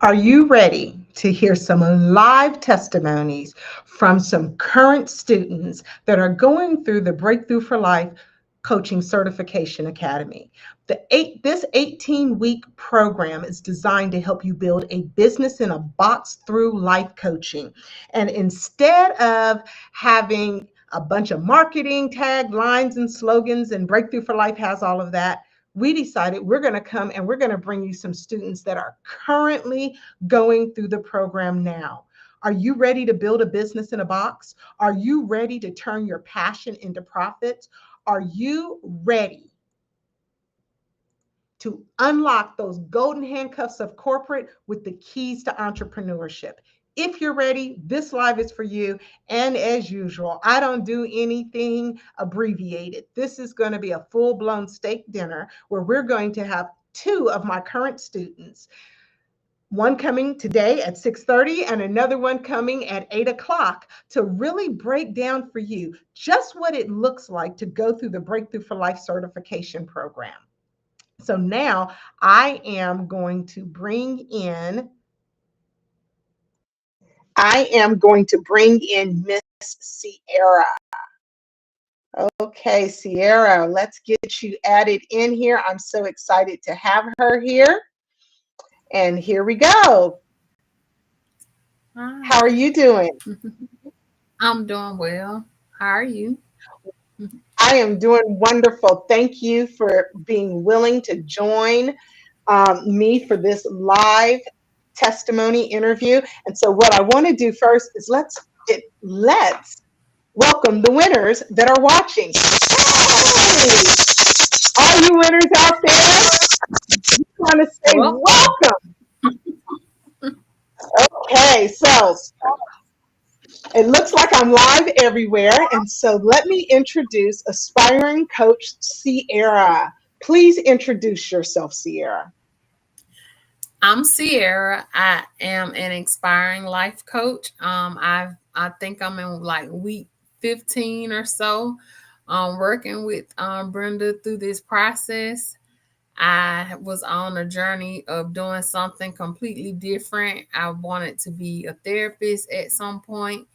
Are you ready to hear some live testimonies from some current students that are going through the Breakthrough for Life Coaching Certification Academy? This 18-week program is designed to help you build a business in a box through life coaching. And instead of having a bunch of marketing taglines and slogans, and Breakthrough for Life has all of that, we decided we're going to come and we're going to bring you some students that are currently going through the program now. Are you ready to build a business in a box? Are you ready to turn your passion into profits? Are you ready to unlock those golden handcuffs of corporate with the keys to entrepreneurship? If you're ready, this live is for you. And as usual, I don't do anything abbreviated. This is going to be a full-blown steak dinner where we're going to have two of my current students, one coming today at 6:30 and another one coming at 8 o'clock, to really break down for you just what it looks like to go through the Breakthrough for Life certification program. So now I am going to bring in Miss Ciera. Okay, Ciera, let's get you added in here. I'm so excited to have her here. And here we go. Hi. How are you doing? I'm doing well. How are you? I am doing wonderful. Thank you for being willing to join me for this live testimony interview. And so what I want to do first is let's welcome the winners that are watching. Hey, all you winners out there, I want to say welcome. Okay, so it looks like I'm live everywhere. And so let me introduce aspiring coach Ciera. Please introduce yourself, Ciera. I'm Ciera. I am an inspiring life coach. I think I'm in like week 15 or so, working with Brenda through this process. I was on a journey of doing something completely different. I wanted to be a therapist at some point.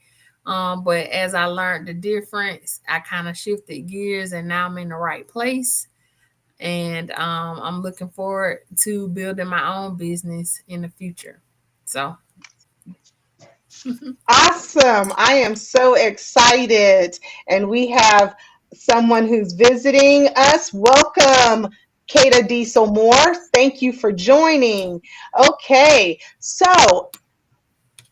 But as I learned the difference, I kind of shifted gears and now I'm in the right place. And I'm looking forward to building my own business in the future. So, Awesome. I am so excited. And we have someone who's visiting us. Welcome, Kata Diesel Moore. Thank you for joining. Okay, so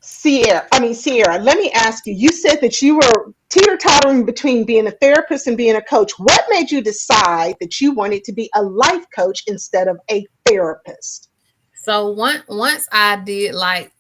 Ciera, let me ask you, you said that you were teeter-tottering between being a therapist and being a coach. What made you decide that you wanted to be a life coach instead of a therapist? once I did like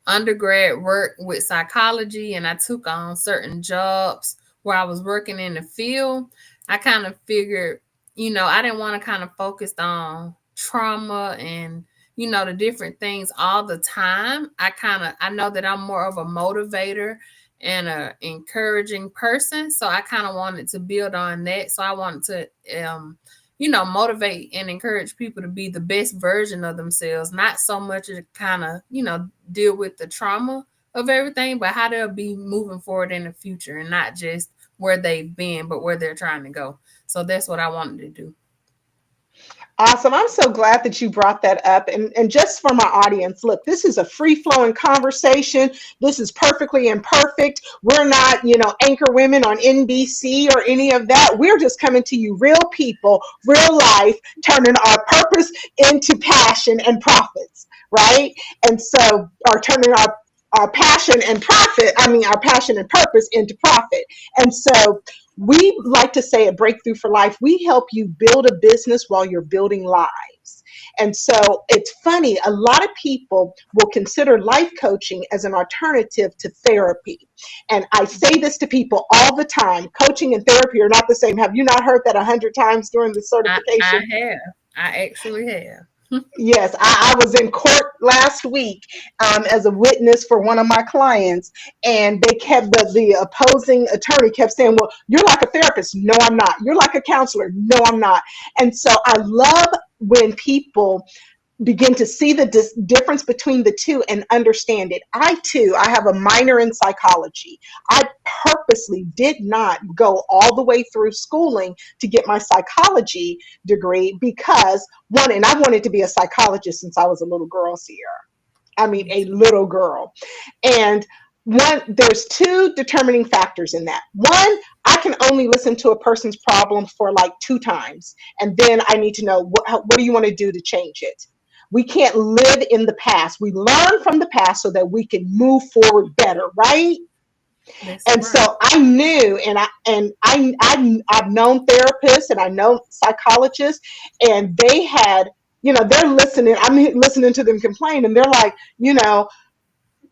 undergrad work with psychology and I took on certain jobs where I was working in the field, I kind of figured, I didn't want to kind of focus on trauma and, the different things all the time. I know that I'm more of a motivator and a encouraging person. So I kind of wanted to build on that. So I wanted to, motivate and encourage people to be the best version of themselves, not so much to kind of, deal with the trauma of everything, but how they'll be moving forward in the future and not just where they've been, but where they're trying to go. So that's what I wanted to do. Awesome. I'm so glad that you brought that up. And just for my audience, look, this is a free-flowing conversation. This is perfectly imperfect. We're not, anchor women on NBC or any of that. We're just coming to you, real people, real life, turning our purpose into passion and profits, right? And so, or turning our passion and our passion and purpose into profit. And so we like to say at Breakthrough for Life, we help you build a business while you're building lives. And so it's funny, a lot of people will consider life coaching as an alternative to therapy. And I say this to people all the time, coaching and therapy are not the same. Have you not heard that 100 times during the certification? I have. I actually have. Yes, I was in court last week as a witness for one of my clients, and they kept the opposing attorney kept saying, "Well, you're like a therapist." No, I'm not. You're like a counselor. No, I'm not. And so I love when people begin to see the difference between the two and understand it. I have a minor in psychology. I purposely did not go all the way through schooling to get my psychology degree because one, and I wanted to be a psychologist since I was a little girl, Ciera. I mean, a little girl. And one, there's two determining factors in that. One, I can only listen to a person's problem for like two times, and then I need to know what do you want to do to change it. We can't live in the past. We learn from the past so that we can move forward better, right? That's And right. so I knew, I've known therapists and I know psychologists, and they had, they're listening. I'm listening to them complain, and they're like,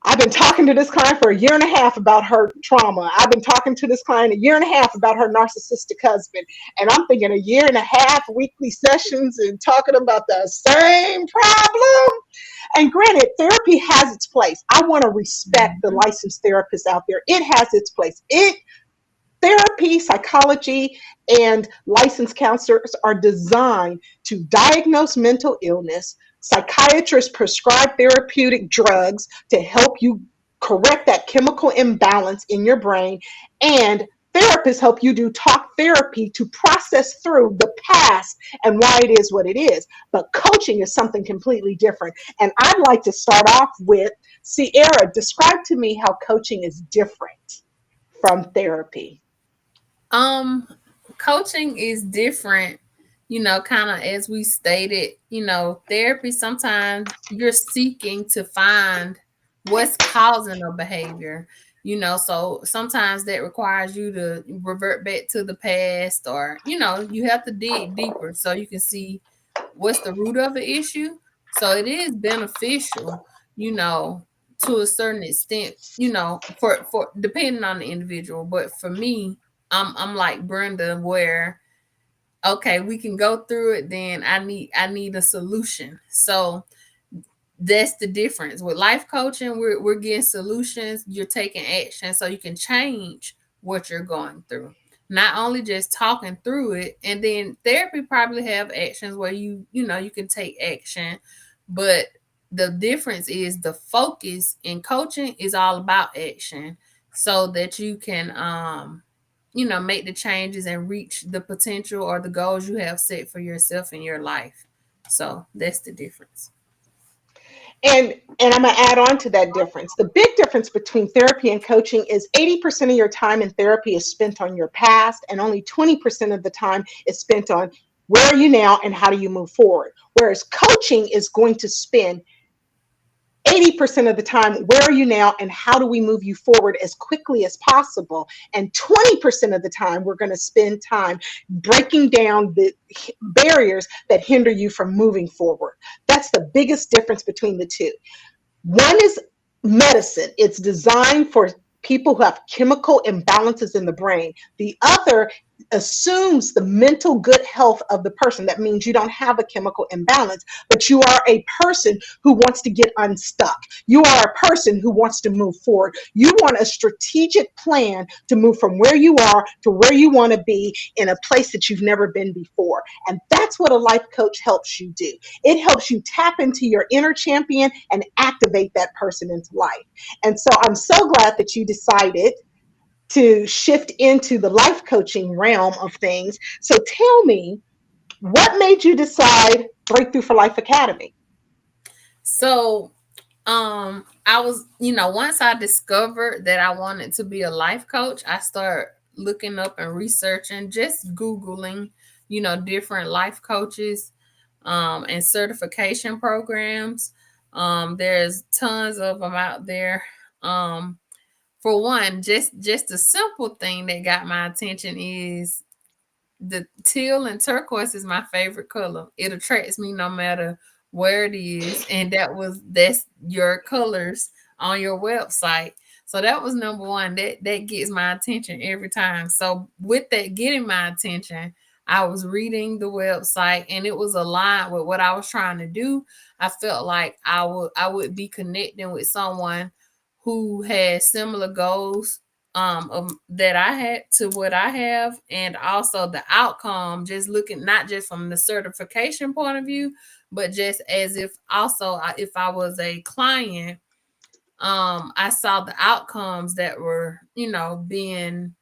I've been talking to this client for a year and a half about her trauma. I've been talking to this client a year and a half about her narcissistic husband. And I'm thinking a year and a half, weekly sessions, and talking about the same problem. And granted, therapy has its place. I want to respect the Mhm. licensed therapists out there. It has its place. Therapy, psychology, and licensed counselors are designed to diagnose mental illness. Psychiatrists prescribe therapeutic drugs to help you correct that chemical imbalance in your brain. And therapists help you do talk therapy to process through the past and why it is what it is. But coaching is something completely different. And I'd like to start off with Ciera. Describe to me how coaching is different from therapy. Um, Coaching is different, kind of as we stated, therapy sometimes you're seeking to find what's causing a behavior, so sometimes that requires you to revert back to the past, or you have to dig deeper so you can see what's the root of the issue. So it is beneficial, you know, to a certain extent, for depending on the individual. But for me, I'm like Brenda, where okay, we can go through it, then I need a solution. So that's the difference. With life coaching, we're getting solutions, you're taking action so you can change what you're going through. Not only just talking through it, and then therapy probably have actions where you can take action, but the difference is the focus in coaching is all about action so that you can make the changes and reach the potential or the goals you have set for yourself in your life. So that's the difference. And I'm going to add on to that difference. The big difference between therapy and coaching is 80% of your time in therapy is spent on your past, and only 20% of the time is spent on where are you now and how do you move forward. Whereas coaching is going to spend 80% of the time, where are you now and how do we move you forward as quickly as possible? And 20% of the time, we're going to spend time breaking down the barriers that hinder you from moving forward. That's the biggest difference between the two. One is medicine, it's designed for people who have chemical imbalances in the brain. The other assumes the mental good health of the person. That means you don't have a chemical imbalance, but you are a person who wants to get unstuck. You are a person who wants to move forward. You want a strategic plan to move from where you are to where you want to be in a place that you've never been before. And that's what a life coach helps you do. It helps you tap into your inner champion and activate that person into life. And so I'm so glad that you decided to shift into the life coaching realm of things. So tell me, what made you decide Breakthrough for Life Academy? So, I was, once I discovered that I wanted to be a life coach, I started looking up and researching, just Googling, different life coaches, and certification programs. There's tons of them out there. Um, for one, just a simple thing that got my attention is the teal and turquoise is my favorite color. It attracts me no matter where it is, and that's your colors on your website. So that was number one. That gets my attention every time. So with that getting my attention, I was reading the website and it was aligned with what I was trying to do. I felt like I would be connecting with someone who had similar goals that I had to what I have, and also the outcome, just looking not just from the certification point of view, but just as if also if I was a client, I saw the outcomes that were, being,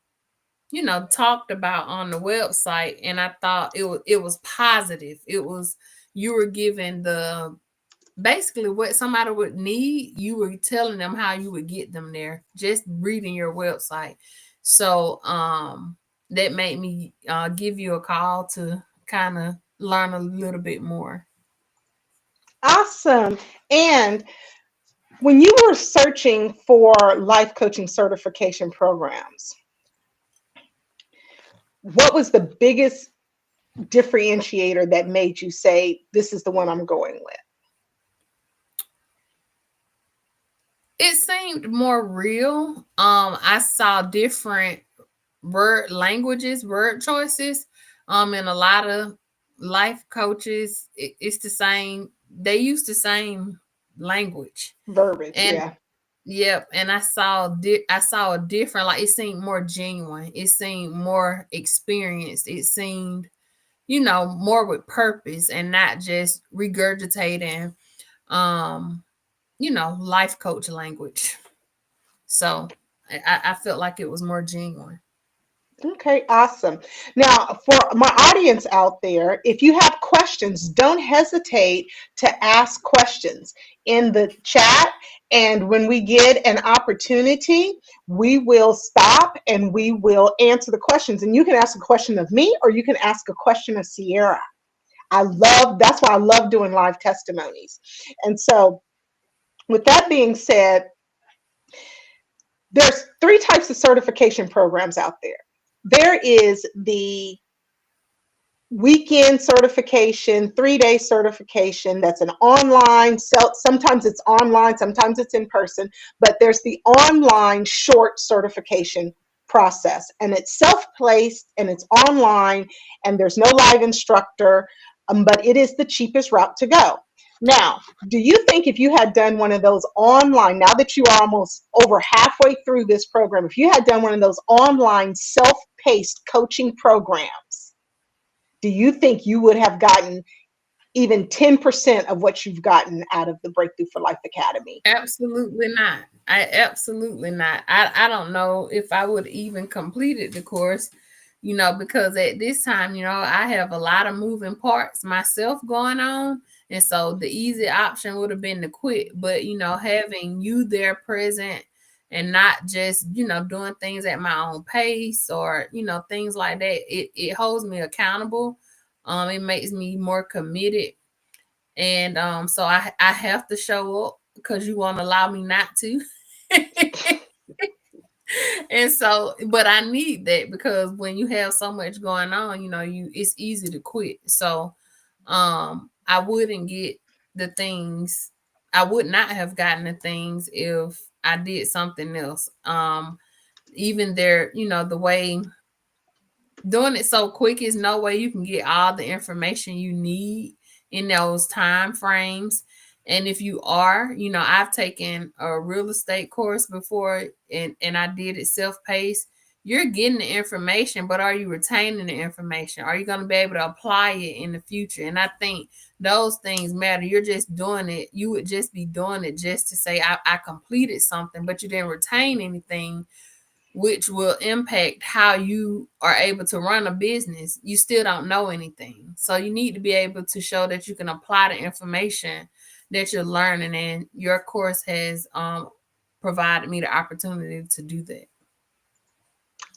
talked about on the website, and I thought it was positive. It was, you were given the basically what somebody would need, you were telling them how you would get them there, just reading your website. So that made me give you a call to kind of learn a little bit more. Awesome. And when you were searching for life coaching certification programs, what was the biggest differentiator that made you say, this is the one I'm going with? It seemed more real. I saw different word choices. And a lot of life coaches, it's the same. They use the same language, Verbiage, and yeah. yep. And I saw a different. Like, it seemed more genuine. It seemed more experienced. It seemed, more with purpose and not just regurgitating, um, life coach language. So I felt like it was more genuine. Okay, awesome. Now, for my audience out there, if you have questions, don't hesitate to ask questions in the chat. And when we get an opportunity, we will stop and we will answer the questions. And you can ask a question of me, or you can ask a question of Ciera. That's why I love doing live testimonies. And so, with that being said, there's three types of certification programs out there. There is the weekend certification, 3-day certification. That's an online. Sometimes it's online, sometimes it's in person, but there's the online short certification process, and it's self-paced and it's online, and there's no live instructor, but it is the cheapest route to go. Now, do you think if you had done one of those online, now that you are almost over halfway through this program, if you had done one of those online self-paced coaching programs, do you think you would have gotten even 10% of what you've gotten out of the Breakthrough for Life Academy? Absolutely not. Absolutely not. I don't know if I would even completed the course, because at this time, I have a lot of moving parts myself going on. And so the easy option would have been to quit. But, having you there present and not just, doing things at my own pace or, things like that, it holds me accountable. It makes me more committed. And so I have to show up because you won't allow me not to. And so, but I need that, because when you have so much going on, it's easy to quit. So I wouldn't get the things, I would not have gotten the things if I did something else. Even there, the way doing it so quick is no way you can get all the information you need in those time frames. And if you are, I've taken a real estate course before, and I did it self-paced. You're getting the information, but are you retaining the information? Are you going to be able to apply it in the future? And I think those things matter. You're just doing it. You would just be doing it just to say, I completed something, but you didn't retain anything, which will impact how you are able to run a business. You still don't know anything. So you need to be able to show that you can apply the information that you're learning, and your course has provided me the opportunity to do that.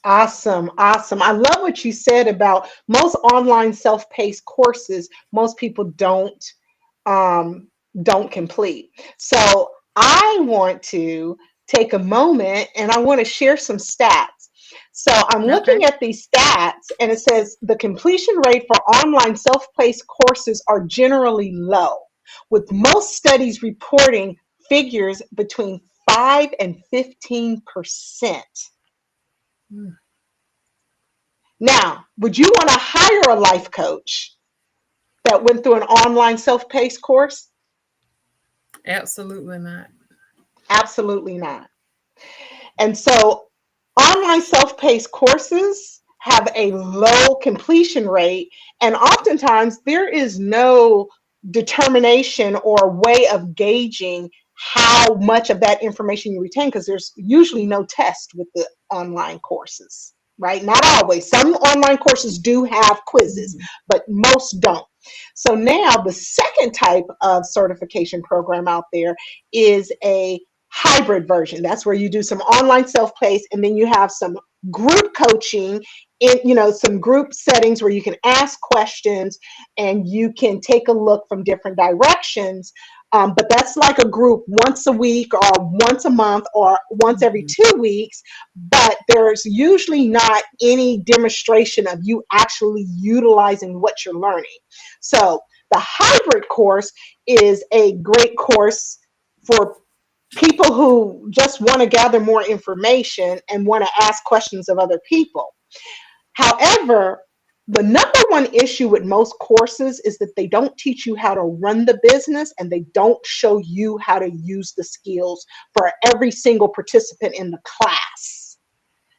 Awesome. Awesome. I love what you said about most online self-paced courses, most people don't complete. So I want to take a moment and I want to share some stats. So I'm looking at these stats, and it says the completion rate for online self-paced courses are generally low, with most studies reporting figures between 5 and 15%. Now, would you want to hire a life coach that went through an online self-paced course? Absolutely not. Absolutely not. And so online self-paced courses have a low completion rate, and oftentimes there is no determination or way of gauging how much of that information you retain, because there's usually no test with the online courses, right? Not always. Some online courses do have quizzes, but most don't. So now the second type of certification program out there is a hybrid version. That's where you do some online self-paced, and then you have some group coaching in, some group settings where you can ask questions and you can take a look from different directions. But that's like a group once a week or once a month or once every 2 weeks. But there's usually not any demonstration of you actually utilizing what you're learning. So the hybrid course is a great course for people who just want to gather more information and want to ask questions of other people. However, the number one issue with most courses is that they don't teach you how to run the business, and they don't show you how to use the skills for every single participant in the class.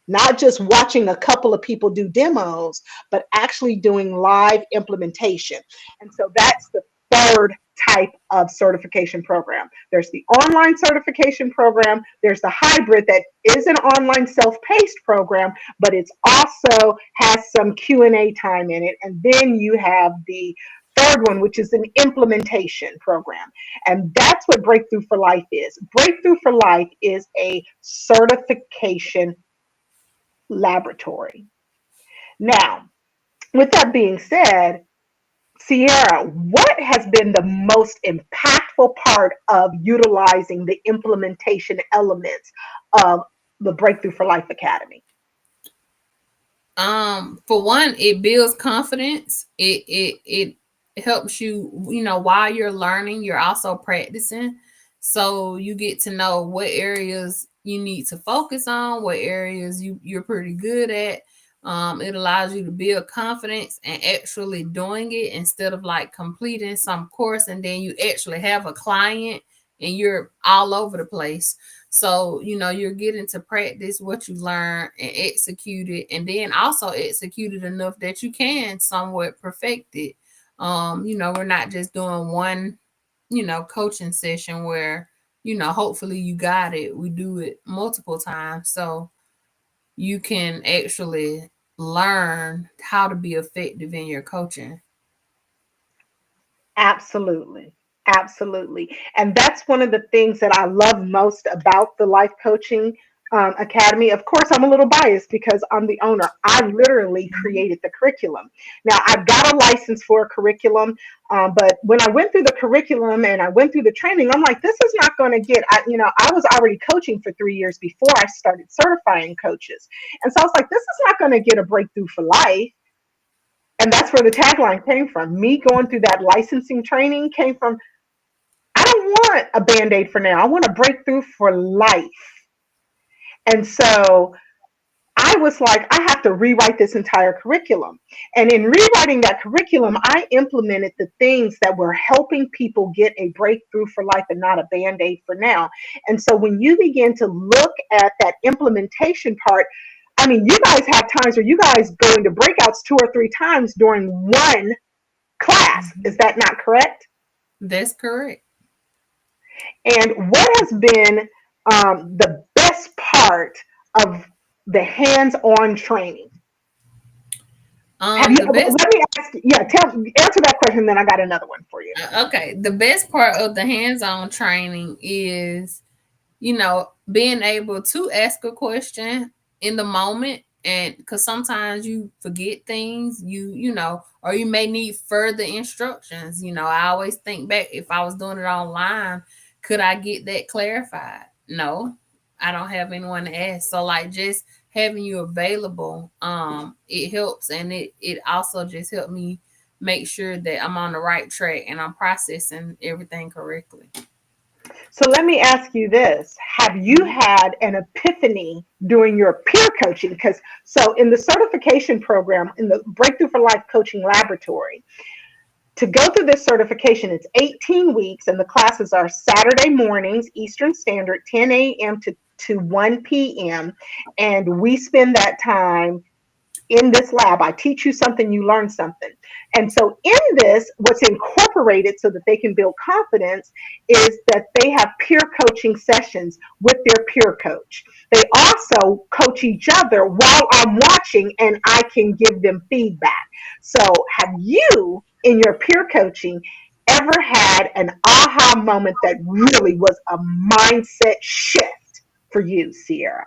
Not just watching a couple of people do demos, but actually doing live implementation. And so that's the third type of certification program. There's the online certification program. There's the hybrid that is an online self-paced program, but it's also has some Q&A time in it. And then you have the third one, which is an implementation program. And that's what Breakthrough for Life is. Breakthrough for Life is a certification laboratory. Now, with that being said, Ciera, what has been the most impactful part of utilizing the implementation elements of the Breakthrough for Life Academy? For one, it builds confidence. It helps you, while you're learning, you're also practicing. So you get to know what areas you need to focus on, what areas you're pretty good at. It allows you to build confidence and actually doing it instead of like completing some course and then you actually have a client and you're all over the place. So, you're getting to practice what you learn and execute it, and then also execute it enough that you can somewhat perfect it. We're not just doing one, coaching session where, hopefully you got it. We do it multiple times. So you can actually learn how to be effective in your coaching. Absolutely. Absolutely. And that's one of the things that I love most about the Life Coaching Academy. Of course, I'm a little biased because I'm the owner. I literally created the curriculum. Now, I've got a license for a curriculum, but when I went through the curriculum and I went through the training, I'm like, this is not going to get, I was already coaching for 3 years before I started certifying coaches. And so I was like, this is not going to get a Breakthrough for Life. And that's where the tagline came from. Me going through that licensing training came from, I don't want a Band-Aid for now. I want a breakthrough for life. And so I was like, I have to rewrite this entire curriculum. And in rewriting that curriculum, I implemented the things that were helping people get a breakthrough for life and not a Band-Aid for now. And so when you begin to look at that implementation part, you guys have times where you guys go into breakouts 2 or 3 times during one class. Is that not correct? That's correct. And what has been the best part of the hands-on training? Let me ask you, answer that question, then I got another one for you. Okay. The best part of the hands-on training is, being able to ask a question in the moment, and because sometimes you forget things, or you may need further instructions. I always think back, if I was doing it online, could I get that clarified? No, I don't have anyone to ask. So like just having you available, it helps, and it also just helped me make sure that I'm on the right track and I'm processing everything correctly. So let me ask you this. Have you had an epiphany during your peer coaching? Because so in the certification program, in the Breakthrough for Life Coaching Laboratory, to go through this certification, it's 18 weeks, and the classes are Saturday mornings, Eastern Standard, 10 a.m. to to 1 p.m. And we spend that time in this lab. I teach you something, you learn something. And so in this, what's incorporated so that they can build confidence is that they have peer coaching sessions with their peer coach. They also coach each other while I'm watching and I can give them feedback. So have you in your peer coaching ever had an aha moment that really was a mindset shift for you, Ciera?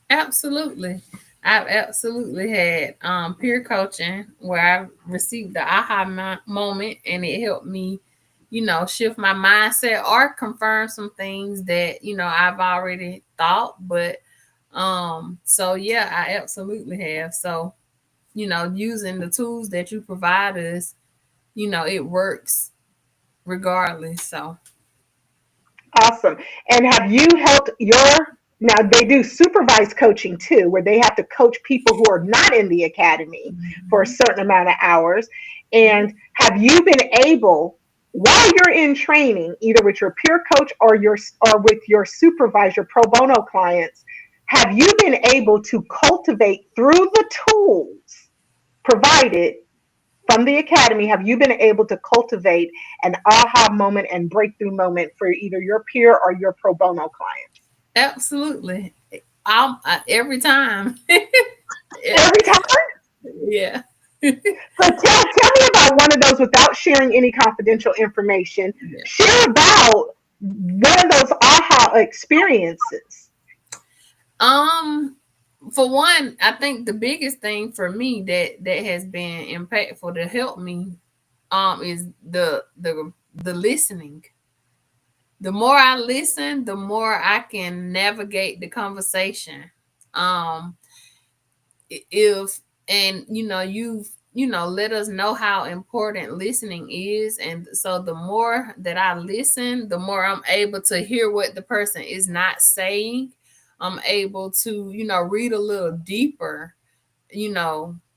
Absolutely. I've absolutely had peer coaching where I received the aha moment, and it helped me, shift my mindset or confirm some things that, I've already thought. But so yeah, I absolutely have. So, using the tools that you provide us, it works regardless. So Awesome. And have you helped your, now they do supervised coaching too, where they have to coach people who are not in the academy for a mhm. certain amount of hours. And have you been able, while you're in training, either with your peer coach or with your supervisor pro bono clients, have you been able to cultivate through the tools provided from the academy, have you been able to cultivate an aha moment and breakthrough moment for either your peer or your pro bono clients? Absolutely. Every time. Yeah. Every time? Yeah. So tell me about one of those without sharing any confidential information. Yeah. Share about one of those aha experiences. Um, for one, I think the biggest thing for me that has been impactful to help me is the listening. The more I listen, the more I can navigate the conversation. Um, if and let us know how important listening is, and so the more that I listen, the more I'm able to hear what the person is not saying. I'm able to read a little deeper,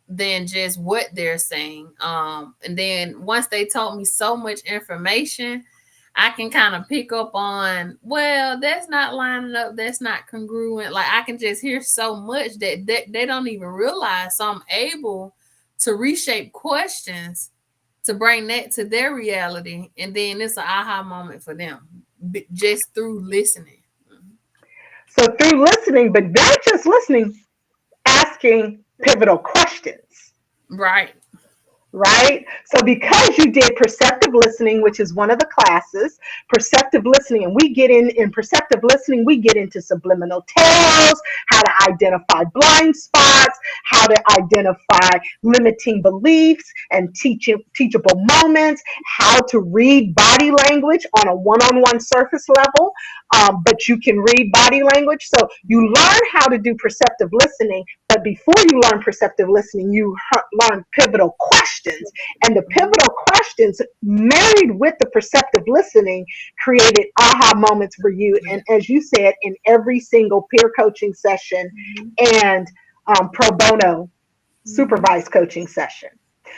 than just what they're saying. And then once they told me so much information, I can kind of pick up on, well, that's not lining up, that's not congruent. Like I can just hear so much that they don't even realize. So I'm able to reshape questions to bring that to their reality. And then it's an aha moment for them just through listening. So through listening, but not just listening, asking pivotal questions. Right. Right? So, because you did perceptive listening, which is one of the classes, perceptive listening, and we get in perceptive listening, we get into subliminal tells, how to identify blind spots, how to identify limiting beliefs and teachable moments, how to read body language on a one on one surface level. But you can read body language. So, you learn how to do perceptive listening, but before you learn perceptive listening, you learn pivotal questions. And the pivotal questions, married with the perceptive listening, created aha moments for you. And as you said, in every single peer coaching session and pro bono supervised coaching session.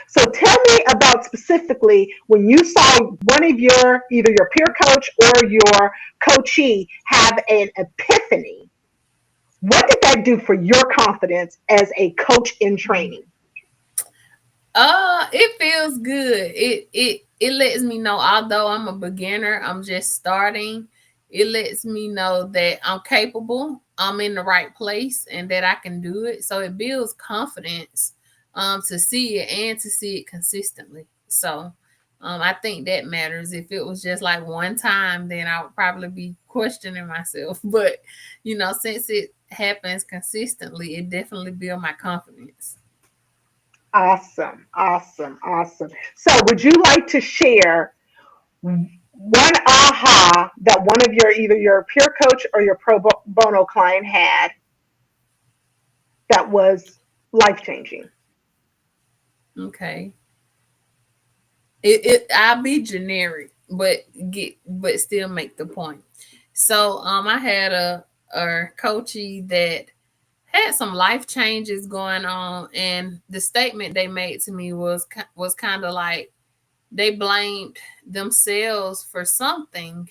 So tell me about specifically when you saw one of your, either your peer coach or your coachee have an epiphany. What did that do for your confidence as a coach in training? It feels good. It lets me know, although I'm a beginner, I'm just starting. It lets me know that I'm capable, I'm in the right place, and that I can do it. So it builds confidence to see it and to see it consistently. So I think that matters. If it was just like one time, then I would probably be questioning myself. But since it happens consistently, it definitely builds my confidence. Awesome, awesome, awesome. So, would you like to share one aha that one of your, either your peer coach or your pro bono client had that was life changing? Okay. It I'll be generic, but still make the point. So I had a coachee that had some life changes going on, and the statement they made to me was kind of like they blamed themselves for something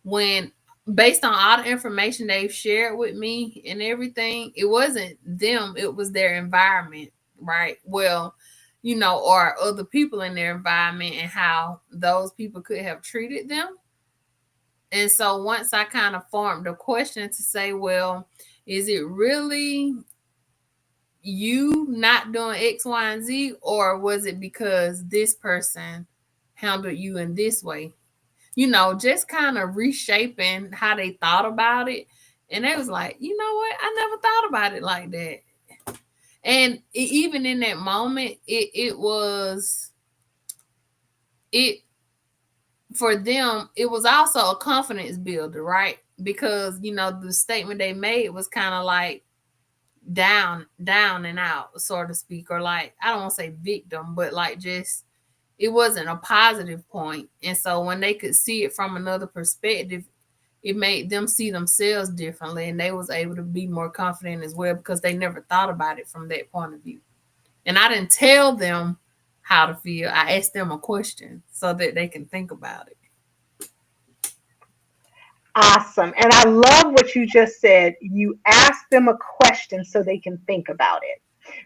when based on all the information they've shared with me and everything, it wasn't them, it was their environment, right? Well, or other people in their environment and how those people could have treated them. And so once I kind of formed a question to say, well, is it really you not doing X, Y, and Z, or was it because this person handled you in this way? Just kind of reshaping how they thought about it. And they was like, you know what? I never thought about it like that. And even in that moment, it was for them, it was also a confidence builder, right? Because the statement they made was kind of like down and out, so to speak, or like, I don't want to say victim, but like just it wasn't a positive point. And so when they could see it from another perspective, it made them see themselves differently, and they was able to be more confident as well because they never thought about it from that point of view. And I didn't tell them how to feel. I asked them a question so that they can think about it. Awesome. And I love what you just said. You ask them a question so they can think about it.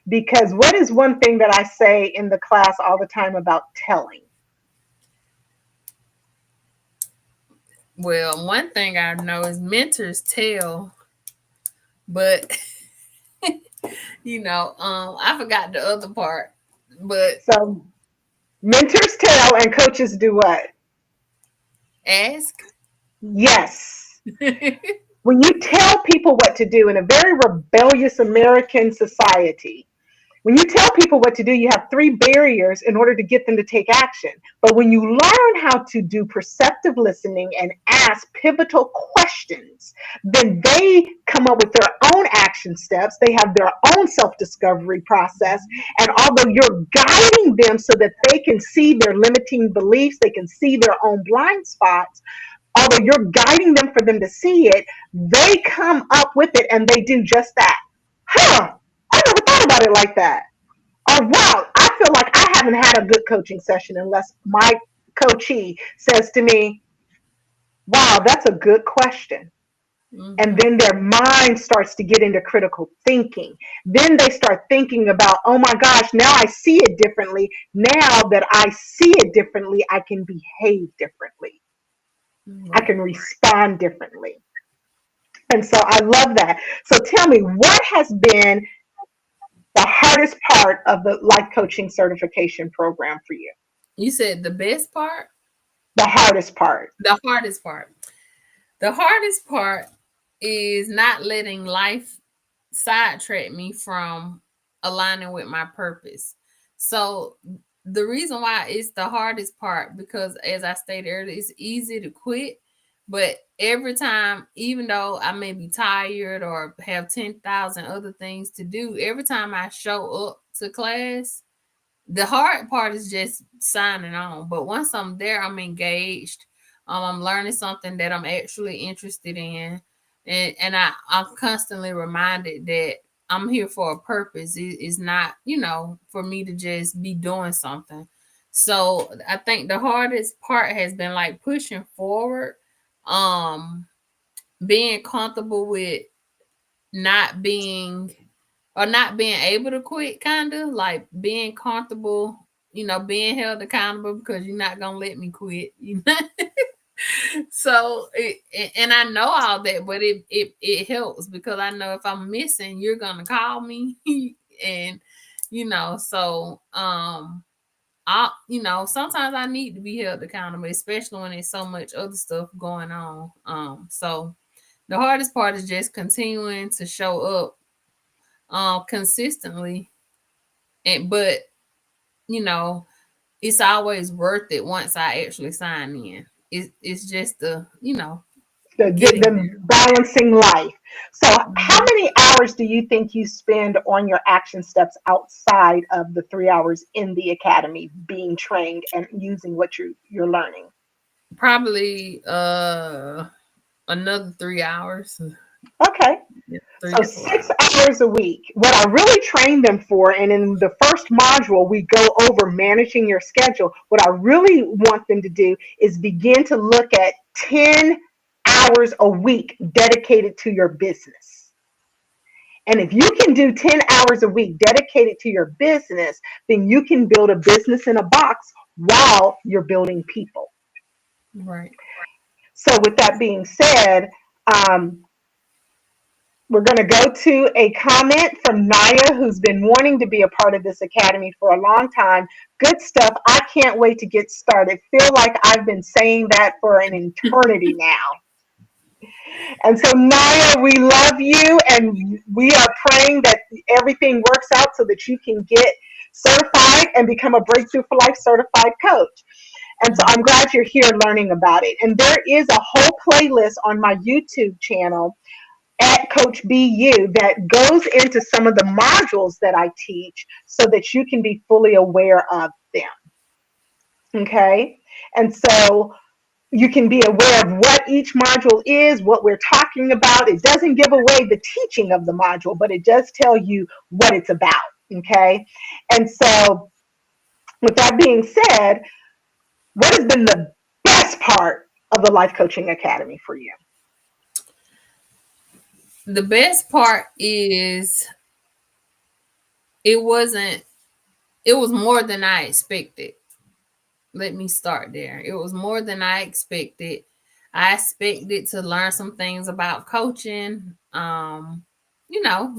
Because what is one thing that I say in the class all the time about telling? Well, one thing I know is mentors tell, but I forgot the other part. But so mentors tell and coaches do what? Ask. Yes. When you tell people what to do in a very rebellious American society, when you tell people what to do, you have 3 barriers in order to get them to take action. But when you learn how to do perceptive listening and ask pivotal questions, then they come up with their own action steps. They have their own self-discovery process. And although you're guiding them so that they can see their limiting beliefs, they can see their own blind spots, although you're guiding them for them to see it, they come up with it and they do just that. I never thought about it like that. Or wow, I feel like I haven't had a good coaching session unless my coachee says to me, wow, that's a good question. Mm-hmm. And then their mind starts to get into critical thinking. Then they start thinking about, oh my gosh, now I see it differently. Now that I see it differently, I can behave differently. Mm-hmm. I can respond differently. And so I love that. So tell me, what has been the hardest part of the life coaching certification program for you? You said the best part? The hardest part. The hardest part. The hardest part is not letting life sidetrack me from aligning with my purpose. So the reason why it's the hardest part, because as I stated earlier, it's easy to quit. But every time, even though I may be tired or have 10,000 other things to do, every time I show up to class, the hard part is just signing on. But once I'm there, I'm engaged. I'm learning something that I'm actually interested in. And I'm constantly reminded that I'm here for a purpose. It's not, for me to just be doing something. So I think the hardest part has been like pushing forward. Being comfortable with not being able to quit, kind of like being comfortable, being held accountable because you're not gonna let me quit, So and I know all that, but it helps because I know if I'm missing, you're gonna call me, and so sometimes I need to be held accountable, especially when there's so much other stuff going on. So the hardest part is just continuing to show up consistently. But it's always worth it once I actually sign in. It's just the balancing life. So how many hours do you think you spend on your action steps outside of the 3 hours in the academy being trained and using what you're learning? Probably another 3 hours. Okay. So 6 hours a week. What I really train them for, and in the first module, we go over managing your schedule. What I really want them to do is begin to look at 10 hours a week dedicated to your business. And if you can do 10 hours a week dedicated to your business, then you can build a business in a box while you're building people. Right. So, with that being said, um, we're going to go to a comment from Naya, who's been wanting to be a part of this academy for a long time. Good stuff. I can't wait to get started. Feel like I've been saying that for an eternity now. And so, Naya, we love you, and we are praying that everything works out so that you can get certified and become a Breakthrough for Life certified coach. And so I'm glad you're here learning about it. And there is a whole playlist on my YouTube channel at Coach BU that goes into some of the modules that I teach so that you can be fully aware of them. Okay. And so you can be aware of what each module is, what we're talking about. It doesn't give away the teaching of the module, but it does tell you what it's about. Okay. And so, with that being said, what has been the best part of the Life Coaching Academy for you? The best part is it wasn't, it was more than I expected. Let me start there. It was more than I expected. I expected to learn some things about coaching,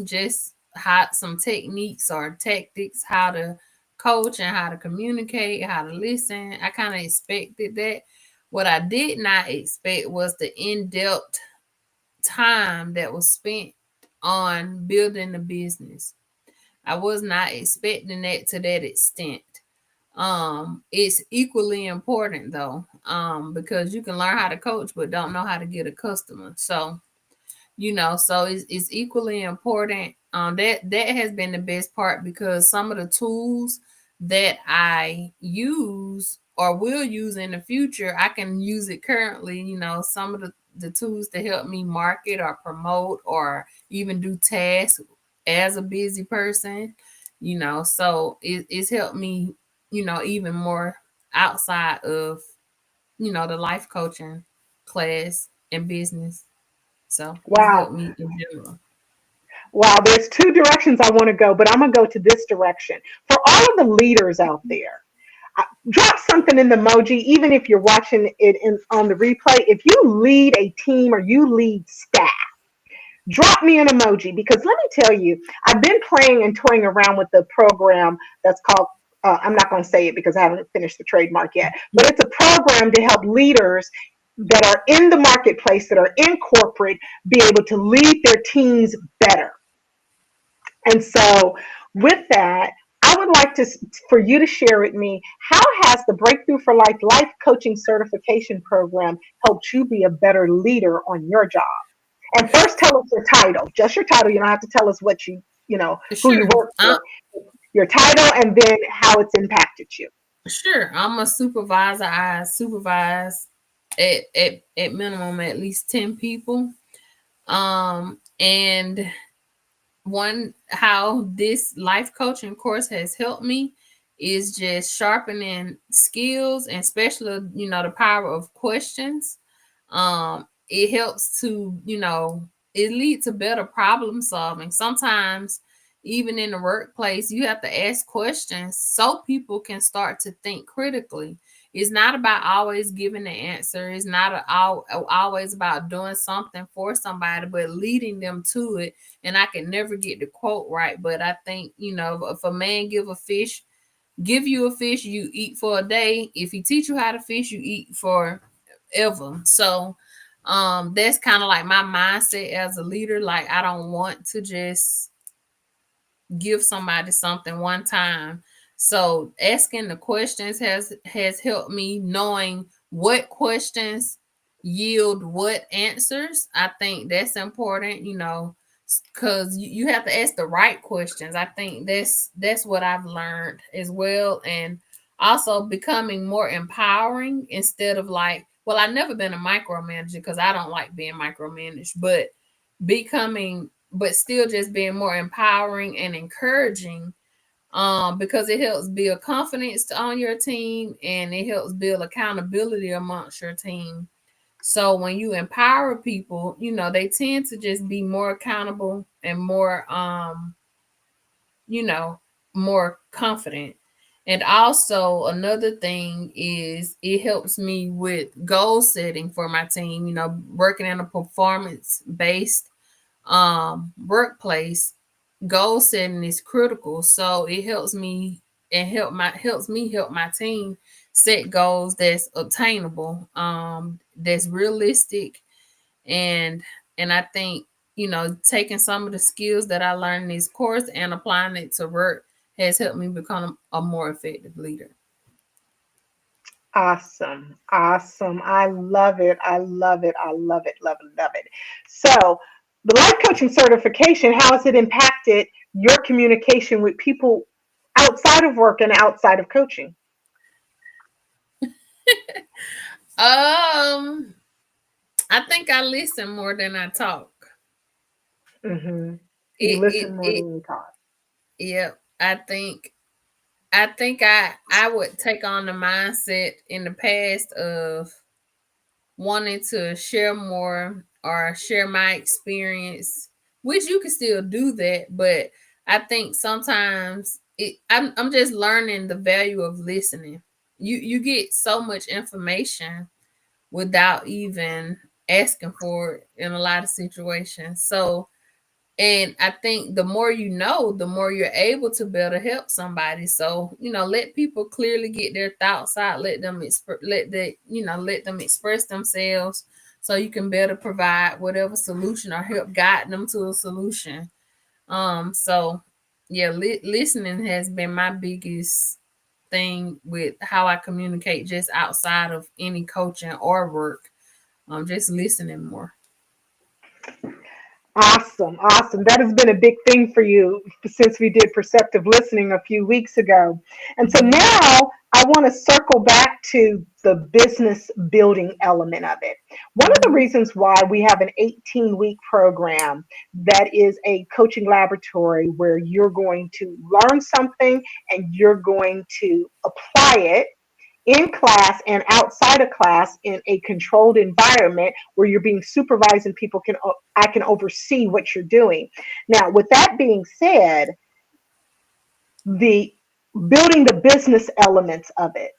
just how some techniques or tactics, how to coach and how to communicate, how to listen. I kind of expected that. What I did not expect was the in-depth time that was spent on building the business. I was not expecting that to that extent. It's equally important though, because you can learn how to coach but don't know how to get a customer. So so it's equally important. That has been the best part, because some of the tools that I use or will use in the future, I can use it currently. Some of the tools to help me market or promote or even do tasks as a busy person. So it's helped me, even more outside of, the life coaching class and business. So it's Wow. helped me in general. Wow. There's two directions I want to go, but I'm going to go to this direction. For all of the leaders out there, drop something in the emoji, even if you're watching it on the replay. If you lead a team or you lead staff, drop me an emoji, because let me tell you, I've been playing and toying around with the program that's called, I'm not going to say it because I haven't finished the trademark yet, but it's a program to help leaders that are in the marketplace, that are in corporate, be able to lead their teams better. And so, with that, I would like for you to share with me, how has the Breakthrough for Life life coaching certification program helped you be a better leader on your job? And first, tell us your title, just your title. You don't have to tell us what who you Sure. work for. Your title, and then how it's impacted you. Sure. I'm a supervisor. I supervise at minimum at least 10 people. And one how this life coaching course has helped me is just sharpening skills, and especially the power of questions. It helps to it leads to better problem solving. Sometimes even in the workplace you have to ask questions so people can start to think critically. It's not about always giving the answer. It's not always about doing something for somebody, but leading them to it. And I can never get the quote right, but I think, if a man give you a fish, you eat for a day. If he teach you how to fish, you eat for ever. So that's kind of like my mindset as a leader. Like, I don't want to just give somebody something one time. So asking the questions has helped me, knowing what questions yield what answers. I think that's important, because you have to ask the right questions. I think that's what I've learned as well. And also becoming more empowering, instead of like, well, I've never been a micromanager because I don't like being micromanaged, but still just being more empowering and encouraging, because it helps build confidence on your team, and it helps build accountability amongst your team. So when you empower people, they tend to just be more accountable and more you know, more confident. And also another thing is it helps me with goal setting for my team, working in a performance based workplace. Goal setting is critical. So it helps me and helps me help my team set goals that's obtainable, that's realistic, and I think taking some of the skills that I learned in this course and applying it to work has helped me become a more effective leader. Awesome. Awesome. I love it. I love it. I love it. Love it. Love it. So, the life coaching certification, how has it impacted your communication with people outside of work and outside of coaching? um I think I listen more than I talk. Hmm. You it listen it more it than you talk. Yeah, I think I would take on the mindset in the past of wanting to share more or share my experience, which you can still do that, but I think sometimes I'm just learning the value of listening. You get so much information without even asking for it in a lot of situations. So, and I think the more you know, the more you're able to better help somebody. So, let people clearly get their thoughts out. Let them express themselves, so you can better provide whatever solution or help guide them to a solution. So yeah, listening has been my biggest thing with how I communicate just outside of any coaching or work. Just listening more. Awesome, awesome. That has been a big thing for you since we did perceptive listening a few weeks ago. And so Mhm. now I want to circle back to the business building element of it. One of the Mhm. reasons why we have an 18-week program that is a coaching laboratory where you're going to learn something and you're going to apply it in class and outside of class in a controlled environment where you're being supervised and people can I can oversee what you're doing. Now, with that being said, the building the business elements of it,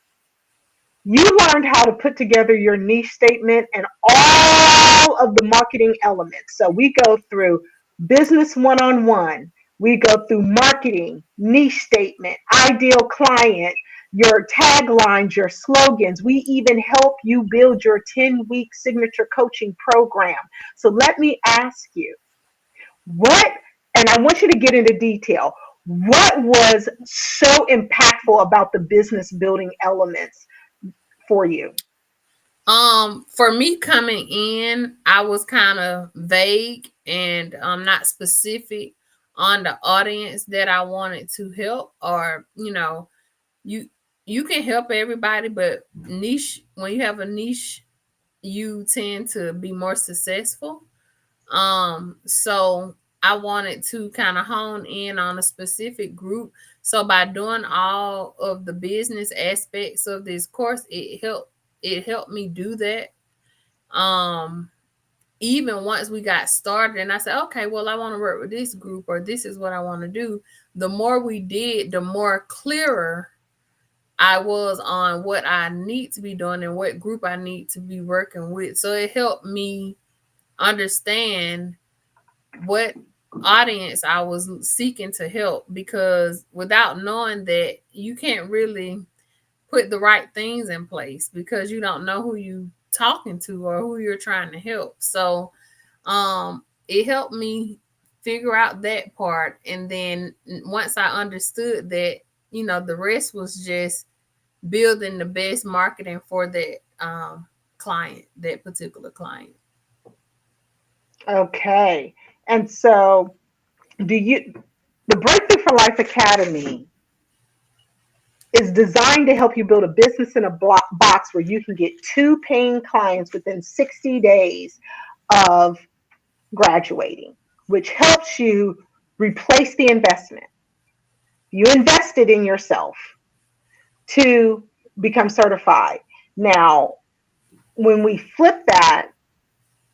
you learned how to put together your niche statement and all of the marketing elements. So we go through business one-on-one, we go through marketing, niche statement, ideal client, your taglines, your slogans. We even help you build your 10-week signature coaching program. So let me ask you, what, and I want you to get into detail, what was so impactful about the business building elements for you? For me coming in, I was kind of vague and not specific on the audience that I wanted to help, or you you can help everybody, but niche when you have a niche, you tend to be more successful. So I wanted to kind of hone in on a specific group. So by doing all of the business aspects of this course, it helped me do that. Um, Even once we got started and I said, okay, well, I want to work with this group or this is what I want to do. The more we did, the more clearer I was on what I need to be doing and what group I need to be working with. So it helped me understand what audience I was seeking to help, because without knowing that, you can't really put the right things in place because you don't know who you talking to or who you're trying to help. So it helped me figure out that part, and then once I understood that, the rest was just building the best marketing for that client, that particular client. Okay. And so, do you, the Breakthrough for Life Academy is designed to help you build a business in a box where you can get two paying clients within 60 days of graduating, which helps you replace the investment. You invested in yourself to become certified. Now, when we flip that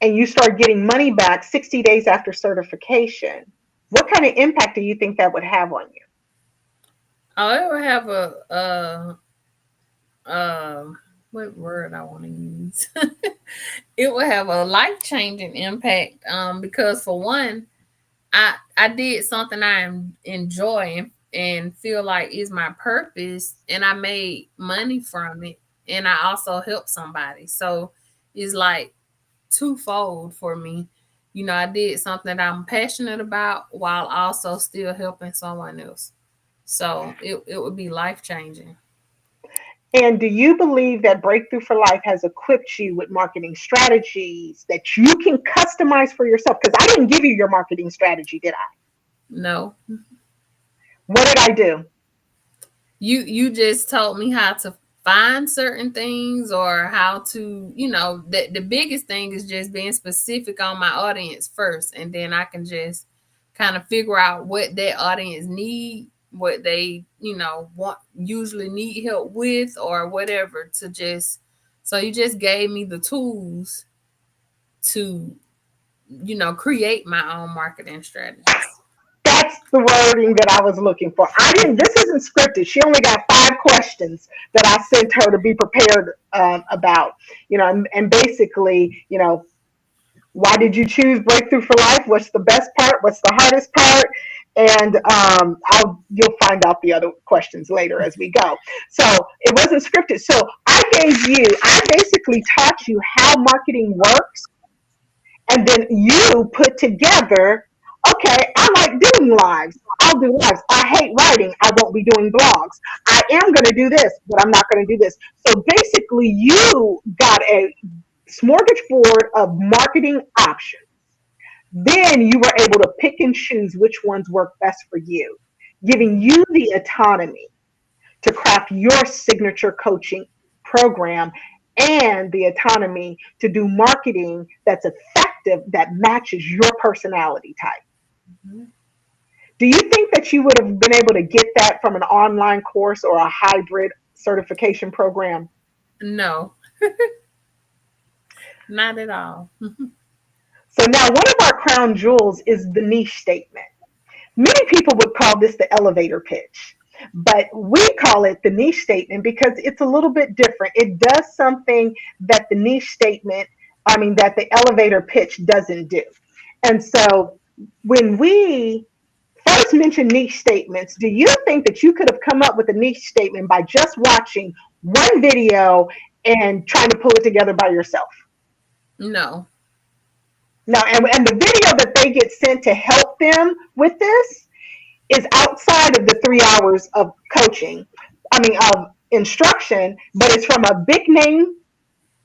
and you start getting money back 60 days after certification, what kind of impact do you think that would have on you? Oh, it will have a what word I want to use? It will have a life changing impact. Because for one, I did something I enjoy and feel like is my purpose, and I made money from it, and I also helped somebody. So it's like twofold for me. You know, I did something that I'm passionate about while also still helping someone else. So it would be life changing. And do you believe that Breakthrough for Life has equipped you with marketing strategies that you can customize for yourself? Because I didn't give you your marketing strategy, did I? No. What did I do? You just told me how to find certain things, or how to, that the biggest thing is just being specific on my audience first, and then I can just kind of figure out what that audience need, what they, want, usually need help with, or whatever, to just, so you just gave me the tools to, create my own marketing strategies. That's the wording that I was looking for. I didn't. This isn't scripted. She only got 5 questions that I sent her to be prepared about. And basically, why did you choose Breakthrough for Life? What's the best part? What's the hardest part? And you'll find out the other questions later as we go. So it wasn't scripted. So I basically taught you how marketing works, and then you put together, okay, I like doing lives. I'll do lives. I hate writing. I won't be doing blogs. I am going to do this, but I'm not going to do this. So basically, you got a smorgasbord of marketing options. Then you were able to pick and choose which ones work best for you, giving you the autonomy to craft your signature coaching program and the autonomy to do marketing that's effective, that matches your personality type. Mhm. Do you think that you would have been able to get that from an online course or a hybrid certification program? No, not at all. So now one of our crown jewels is the niche statement. Many people would call this the elevator pitch, but we call it the niche statement because it's a little bit different. It does something that the niche statement, that the elevator pitch doesn't do. And so when we first mention niche statements, do you think that you could have come up with a niche statement by just watching one video and trying to pull it together by yourself? No. No, and the video that they get sent to help them with this is outside of the 3 hours of coaching, of instruction, but it's from a big name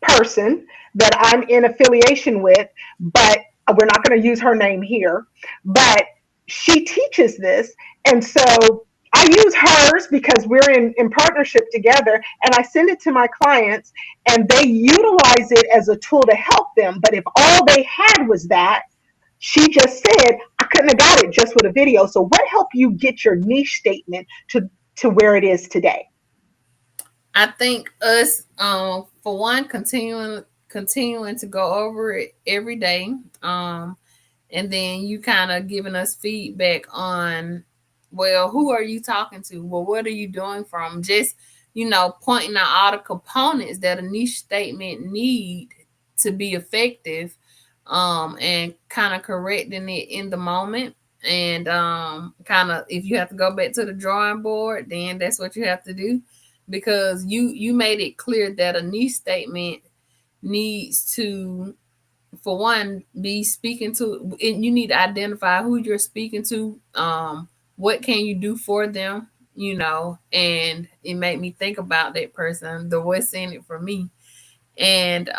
person that I'm in affiliation with, but we're not going to use her name here, but she teaches this. And so I use hers because we're in partnership together, and I send it to my clients and they utilize it as a tool to help them. But if all they had was that, she just said, I couldn't have got it just with a video. So what helped you get your niche statement to where it is today? I think us, for one, continuing to go over it every day, and then you kind of giving us feedback on, well, who are you talking to? Well, what are you doing from? Just, pointing out all the components that a niche statement need to be effective, and kind of correcting it in the moment. And kind of, if you have to go back to the drawing board, then that's what you have to do, because you made it clear that a niche statement needs to, for one, be speaking to, you need to identify who you're speaking to, what can you do for them, and it made me think about that person, the what's in it for me. And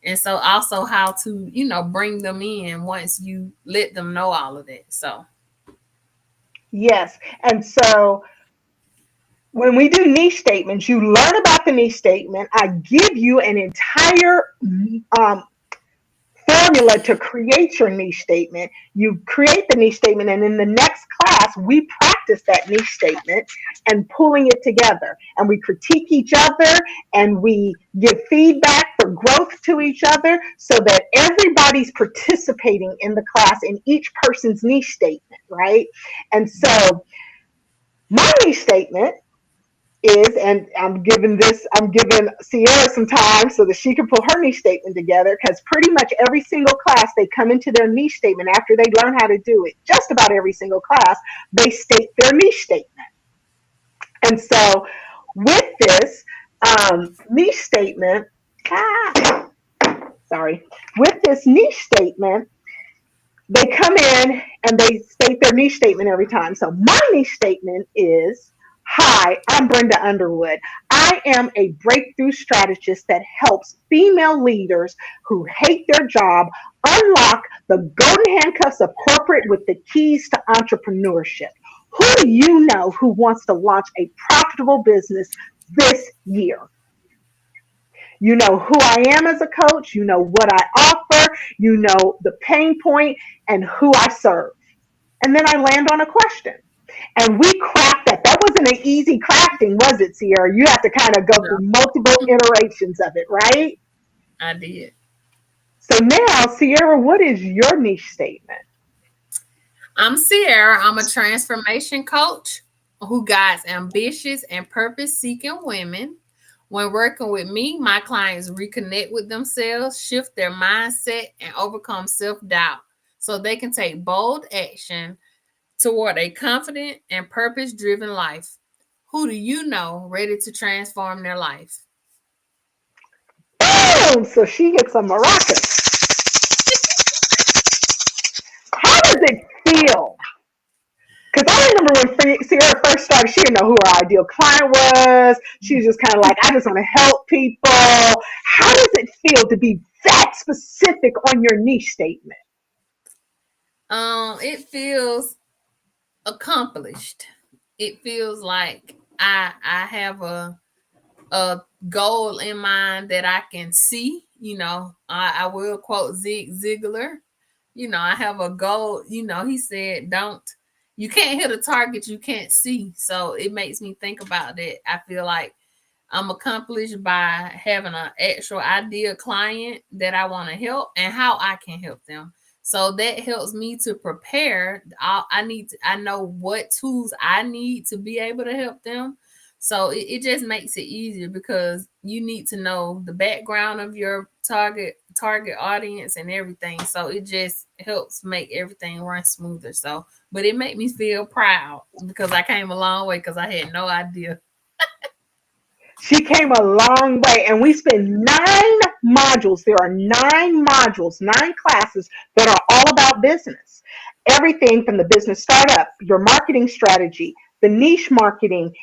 and so also how to, bring them in once you let them know all of that. So Yes. And so when we do niche statements, you learn about the niche statement. I give you an entire formula to create your niche statement. You create the niche statement, and in the next class, we practice practice that niche statement and pulling it together. And we critique each other and we give feedback for growth to each other so that everybody's participating in the class in each person's niche statement, right? And so my niche statement is, and I'm giving Ciera some time so that she can pull her niche statement together, because pretty much every single class they come into their niche statement after they learn how to do it. Just about every single class, they state their niche statement. And so with this niche statement, with this niche statement, they come in and they state their niche statement every time. So my niche statement is, hi, I'm Brenda Underwood. I am a breakthrough strategist that helps female leaders who hate their job unlock the golden handcuffs of corporate with the keys to entrepreneurship. Who do you know who wants to launch a profitable business this year? You know who I am as a coach. You know what I offer. You know the pain point and who I serve. And then I land on a question. And we cracked that. That wasn't an easy crafting, was it, Ciera? You have to kind of go through multiple iterations of it, right? I did. So now, Ciera, what is your niche statement? I'm Ciera. I'm a transformation coach who guides ambitious and purpose-seeking women. When working with me, my clients reconnect with themselves, shift their mindset, and overcome self-doubt so they can take bold action toward a confident and purpose-driven life. Who do you know ready to transform their life? Boom! So she gets a maracas. How does it feel? Because I remember when Ciera first started, she didn't know who her ideal client was. She was just kind of like, I just want to help people. How does it feel to be that specific on your niche statement? It feels accomplished. It feels like I have a goal in mind that I can see. I will quote Zig Ziglar. I have a goal. He said, "Don't you can't hit a target you can't see." So it makes me think about that. I feel like I'm accomplished by having an actual ideal client that I want to help and how I can help them. So that helps me to prepare. I know what tools I need to be able to help them. So it just makes it easier because you need to know the background of your target audience and everything. So it just helps make everything run smoother. So, but it made me feel proud because I came a long way because I had no idea. She came a long way, and we spent 9 modules. There are 9 modules, 9 classes that are all about business. Everything from the business startup, your marketing strategy, the niche marketing,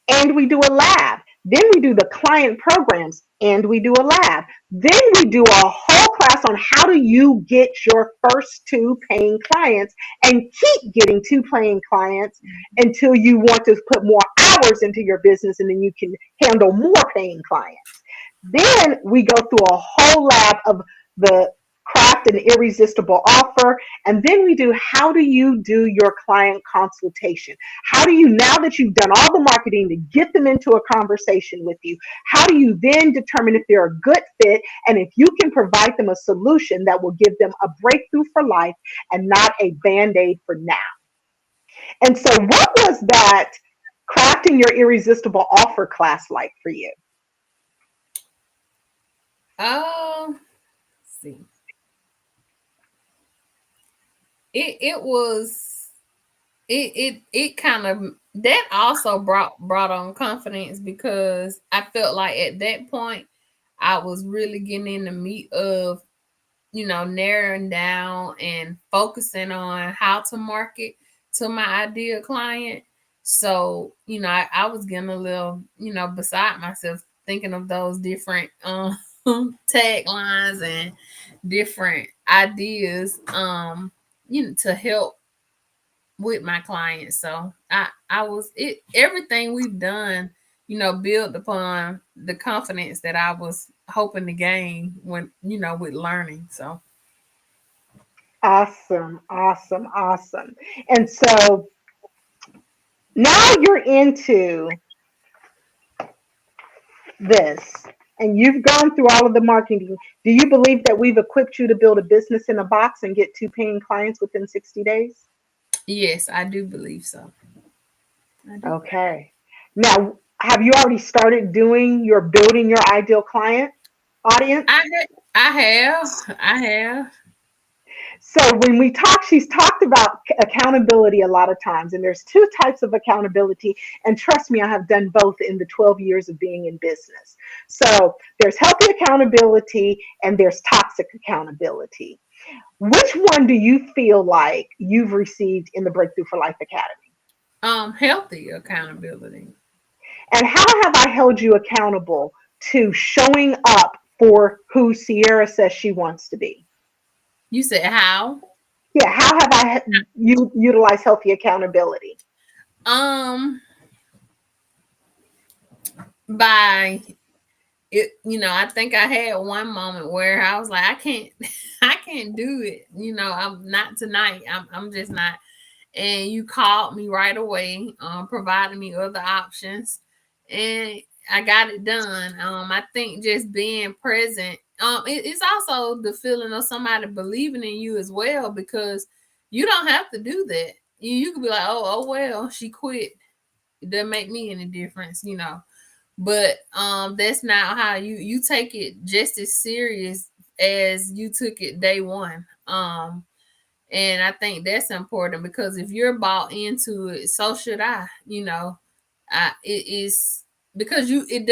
and we do a lab. Then we do the client programs and we do a lab. Then we do a whole class on how do you get your first 2 paying clients and keep getting 2 paying clients until you want to put more hours into your business and then you can handle more paying clients. Then we go through a whole lab of the craft an irresistible offer. And then we do, how do you do your client consultation? How do you, now that you've done all the marketing to get them into a conversation with you, how do you then determine if they're a good fit and if you can provide them a solution that will give them a breakthrough for life and not a band-aid for now? And so what was that crafting your irresistible offer class like for you? Let's see. It was it kind of that also brought on confidence because I felt like at that point I was really getting in the meat of narrowing down and focusing on how to market to my ideal client. So I was getting a little beside myself thinking of those different taglines and different ideas to help with my clients. So I was it everything we've done, built upon the confidence that I was hoping to gain when, with learning. So Awesome, awesome, awesome. And so Now you're into this and you've gone through all of the marketing. Do you believe that we've equipped you to build a business in a box and get 2 paying clients within 60 days? Yes, I do believe so. I do. Okay. Now, have you already started doing your building your ideal client audience? I have. So when we talk, she's talked about accountability a lot of times, and there's two types of accountability. And trust me, I have done both in the 12 years of being in business. So there's healthy accountability and there's toxic accountability. Which one do you feel like you've received in the Breakthrough for Life Academy? Healthy accountability. And how have I held you accountable to showing up for who Ciera says she wants to be? You said how? Yeah, how have you utilized healthy accountability? Um, by it, I think I had one moment where I was like, I can't, I can't do it. I'm not tonight. I'm just not. And you called me right away, providing me other options, and I got it done. I think just being present. It's also the feeling of somebody believing in you as well, because you don't have to do that. You could be like, oh well, she quit. It doesn't make me any difference. But that's not how you take it just as serious as you took it day one. And I think that's important, because if you're bought into it, so should I. It is because it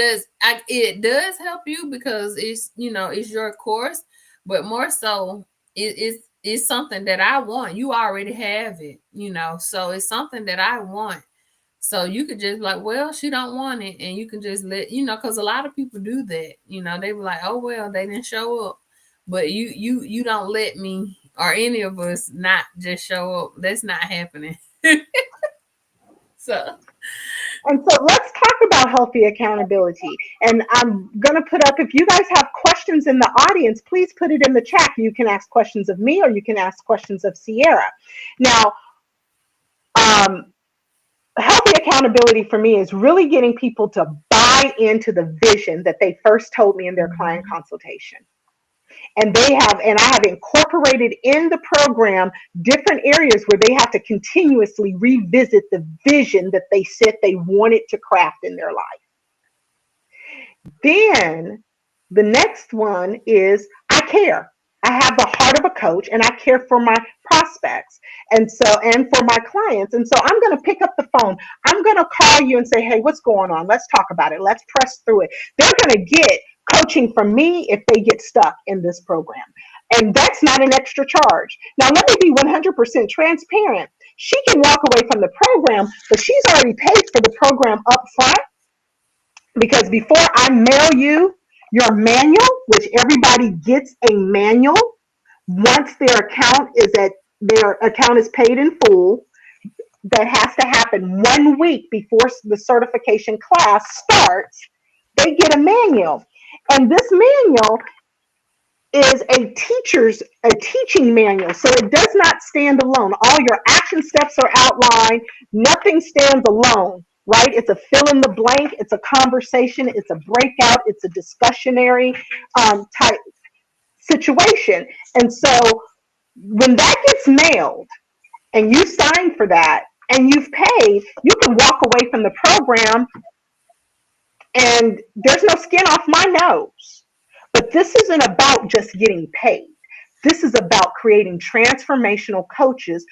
does help you, because it's your course, but more so it's something that I want. You already have it. So it's something that I want. So you could just be like, well, she don't want it, and you can just because a lot of people do that. They be like, oh well, they didn't show up, but you don't let me or any of us not just show up. That's not happening. So And so let's talk about healthy accountability. And I'm going to put up, if you guys have questions in the audience, please put it in the chat. You can ask questions of me or you can ask questions of Ciera. Now, healthy accountability for me is really getting people to buy into the vision that they first told me in their client consultation. And I have incorporated in the program different areas where they have to continuously revisit the vision that they said they wanted to craft in their life. Then the next one is I care. I have the heart of a coach and I care for my prospects and for my clients. And so I'm going to pick up the phone. I'm going to call you and say, hey, what's going on? Let's talk about it. Let's press through it. They're going to get coaching from me if they get stuck in this program. And that's not an extra charge. Now, let me be 100% transparent. She can walk away from the program, but she's already paid for the program up front, because before I mail you your manual, which everybody gets a manual, once their account is paid in full, that has to happen 1 week before the certification class starts. They get a manual. And this manual is a teaching manual. So it does not stand alone. All your action steps are outlined. Nothing stands alone, right? It's a fill in the blank. It's a conversation. It's a breakout. It's a discussionary type situation. And so when that gets mailed and you sign for that and you've paid, you can walk away from the program and there's no skin off my nose. But this isn't about just getting paid. This is about creating transformational coaches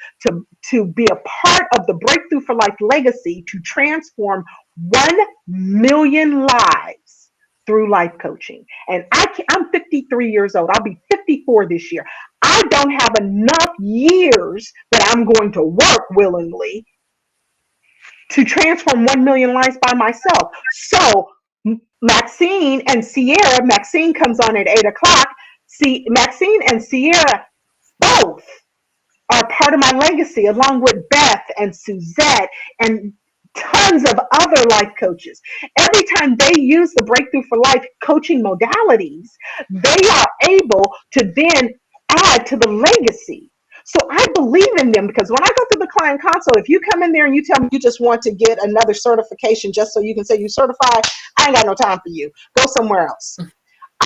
to be a part of the Breakthrough for Life legacy, to transform 1 million lives through life coaching. And I'm 53 years old. I'll be 54 this year. I don't have enough years that I'm going to work willingly to transform 1 million lives by myself. So Maxine and Ciera, Maxine comes on at 8 o'clock. See, Maxine and Ciera both are part of my legacy, along with Beth and Suzette and tons of other life coaches. Every time they use the Breakthrough for Life coaching modalities, they are able to then add to the legacy. So I believe in them, because when I go through the client consult, if you come in there and you tell me you just want to get another certification just so you can say you certified, I ain't got no time for you. Go somewhere else.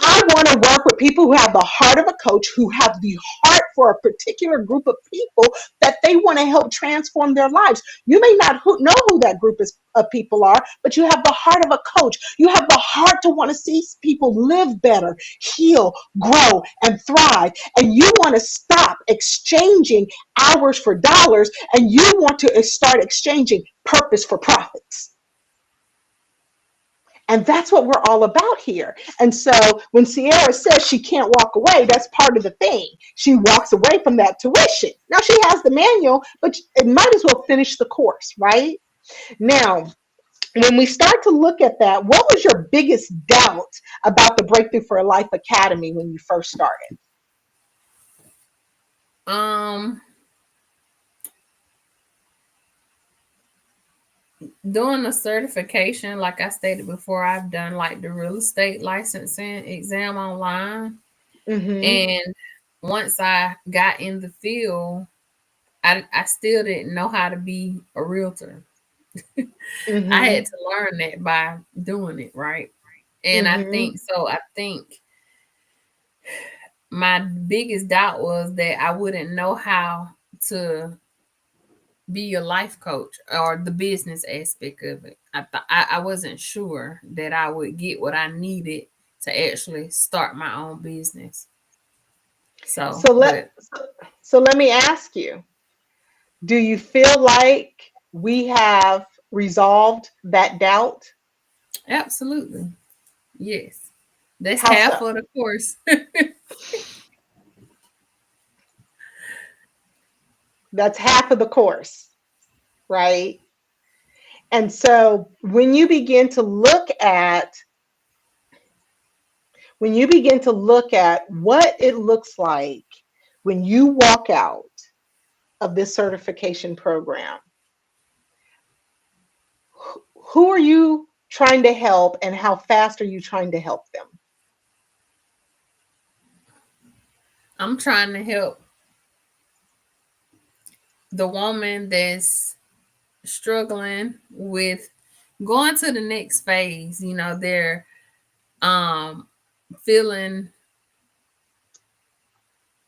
I want to work with people who have the heart of a coach, who have the heart for a particular group of people that they want to help transform their lives. You may not know who that group of people are, but you have the heart of a coach. You have the heart to want to see people live better, heal, grow, and thrive. And you want to stop exchanging hours for dollars, and you want to start exchanging purpose for profits. And that's what we're all about here. And so when Ciera says she can't walk away, that's part of the thing. She walks away from that tuition. Now she has the manual, but it might as well finish the course, right? Now, when we start to look at that, what was your biggest doubt about the Breakthrough for a Life Academy when you first started? Doing the certification, like I stated before, I've done like the real estate licensing exam online. And once I got in the field, I still didn't know how to be a realtor. I had to learn that by doing it, right? And I think my biggest doubt was that I wouldn't know how to be a life coach or the business aspect of it. I wasn't sure that I would get what I needed to actually start my own business. So let me ask you, do you feel like we have resolved that doubt? Absolutely. Yes. That's How half so? of the course. That's half of the course, right? And so when you begin to look at what it looks like when you walk out of this certification program, who are you trying to help and how fast are you trying to help them? I'm trying to help the woman that's struggling with going to the next phase. You know, they're feeling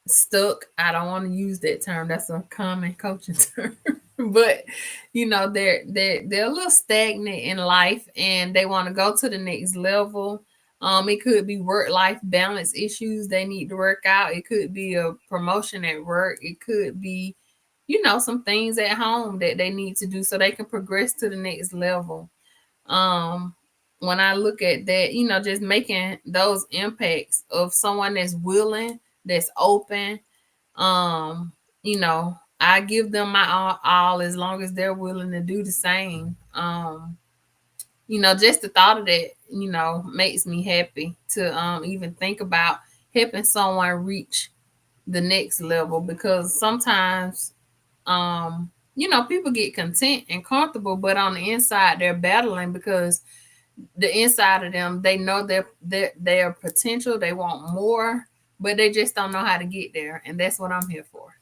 stuck. I don't want to use that term. That's a common coaching term. But you know, they're a little stagnant in life and they want to go to the next level. It could be work-life balance issues they need to work out. It could be a promotion at work. It could be, you know, some things at home that they need to do so they can progress to the next level. When I look at that, you know, just making those impacts of someone that's willing, that's open, you know, I give them my all as long as they're willing to do the same. You know, just the thought of that, you know, makes me happy to even think about helping someone reach the next level, because sometimes you know, people get content and comfortable, but on the inside they're battling because the inside of them, they know their potential, they want more, but they just don't know how to get there. And that's what I'm here for.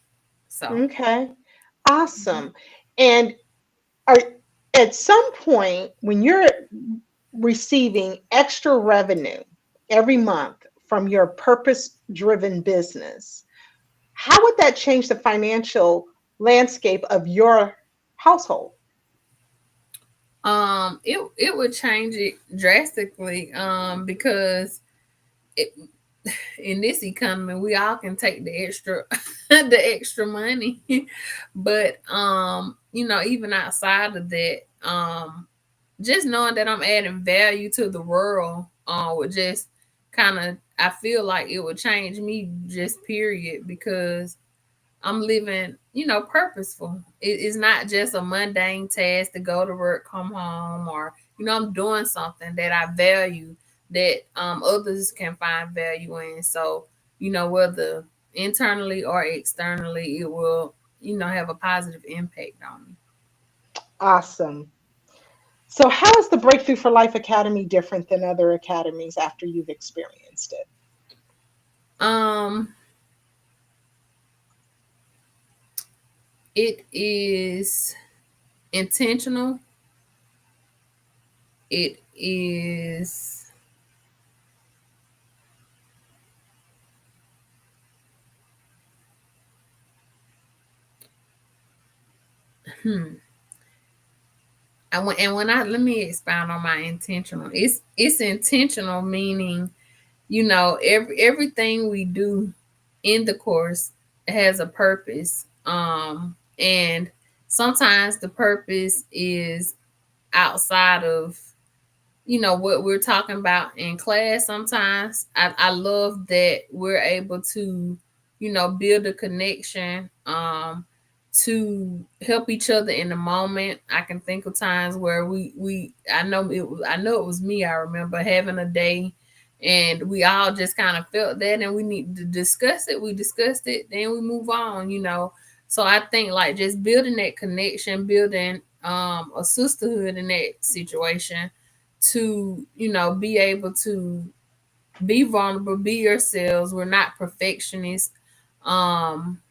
So Okay, awesome. And are, at some point, when you're receiving extra revenue every month from your purpose driven business, how would that change the financial landscape of your household? it would change it drastically because it, in this economy we all can take the extra the extra money. But you know, even outside of that, just knowing that I'm adding value to the world would just kind of, I feel like it would change me just period, because I'm living, you know, purposeful. It's not just a mundane task to go to work, come home, or, you know, I'm doing something that I value, that others can find value in. So, you know, whether internally or externally, it will, you know, have a positive impact on me. Awesome. So, how is the Breakthrough for Life Academy different than other academies after you've experienced it? Um, It is intentional. It is hmm. And when I let me expound on my intentional. It's intentional, meaning everything we do in the course has a purpose. And sometimes the purpose is outside of what we're talking about in class. Sometimes I love that we're able to build a connection, to help each other in the moment. I can think of times where we I know it was me. I remember having a day and we all just kind of felt that and we need to discuss it. We discussed it, then we move on. So I think like just building that connection, building a sisterhood in that situation, to be able to be vulnerable, be yourselves. We're not perfectionists, um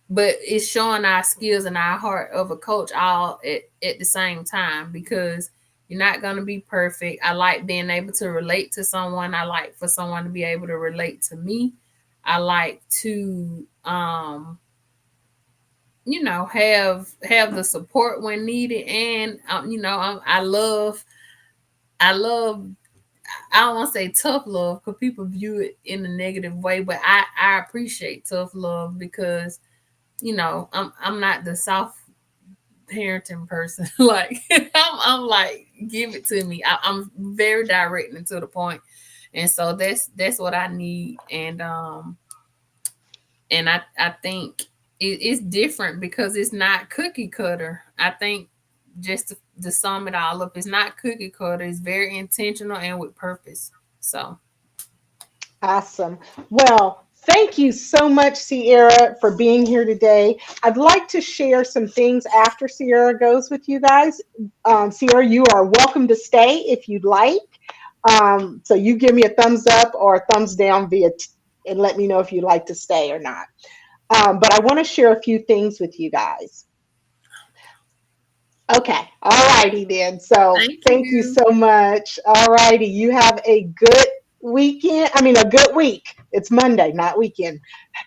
but it's showing our skills and our heart of a coach all at the same time, because you're not going to be perfect. I like being able to relate to someone. I like for someone to be able to relate to me. I like to have the support when needed. And I love I don't want to say tough love because people view it in a negative way, but I appreciate tough love because I'm not the soft parenting person. Like I'm like, give it to me. I'm very direct and to the point, and so that's what I need. And I think it's different because it's not cookie cutter. I think just to sum it all up, it's not cookie cutter. It's very intentional and with purpose. So Awesome. Well, thank you so much, Ciera, for being here today. I'd like to share some things after Ciera goes with you guys. Ciera, you are welcome to stay if you'd like. So you give me a thumbs up or a thumbs down and let me know if you'd like to stay or not. But I want to share a few things with you guys. Okay. All righty then. So thank thank you you. so much. All righty. You have a good weekend. I mean, a good week. It's Monday, not weekend.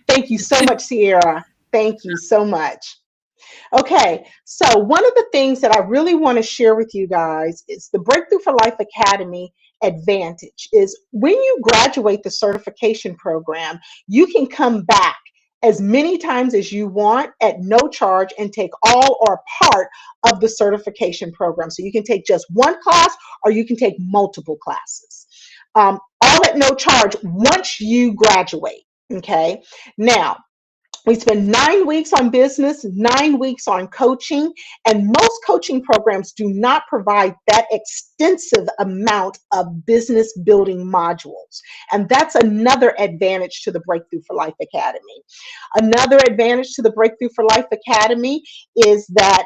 Thank you so much, Ciera. Thank you so much. Okay, so one of the things that I really want to share with you guys is the Breakthrough for Life Academy advantage is when you graduate the certification program, you can come back as many times as you want at no charge and take all or part of the certification program. So you can take just one class or you can take multiple classes, all at no charge once you graduate. Okay, now we spend 9 weeks on business, 9 weeks on coaching, and most coaching programs do not provide that extensive amount of business building modules. And that's another advantage to the Breakthrough for Life Academy. Another advantage to the Breakthrough for Life Academy is that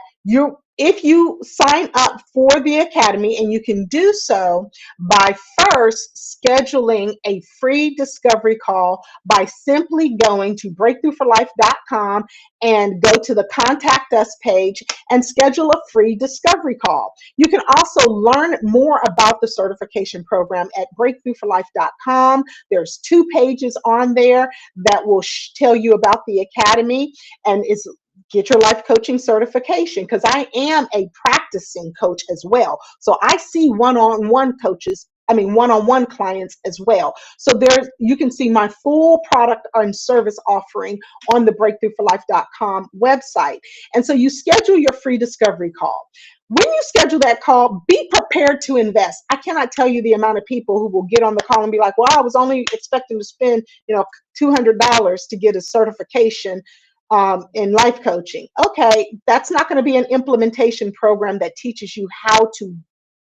if you sign up for the Academy, and you can do so by first scheduling a free discovery call by simply going to breakthroughforlife.com and go to the Contact Us page and schedule a free discovery call. You can also learn more about the certification program at breakthroughforlife.com. There's 2 pages on there that will tell you about the Academy, and it's get your life coaching certification, because I am a practicing coach as well. So I see one-on-one clients as well. So you can see my full product and service offering on the breakthroughforlife.com website. And so you schedule your free discovery call. When you schedule that call, be prepared to invest. I cannot tell you the amount of people who will get on the call and be like, well, I was only expecting to spend, $200 to get a certification in life coaching. Okay, that's not going to be an implementation program that teaches you how to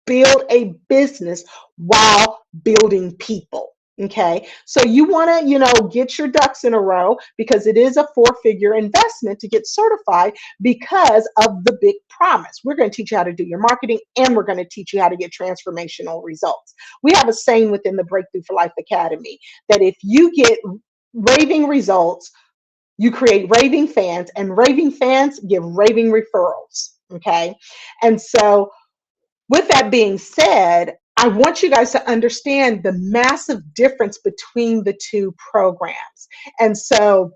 build a business while building people. Okay, so you want to, get your ducks in a row, because it is a 4-figure investment to get certified because of the big promise. We're going to teach you how to do your marketing, and we're going to teach you how to get transformational results. We have a saying within the Breakthrough for Life Academy that if you get raving results you create raving fans, and raving fans give raving referrals. Okay. And so, with that being said, I want you guys to understand the massive difference between the two programs. And so,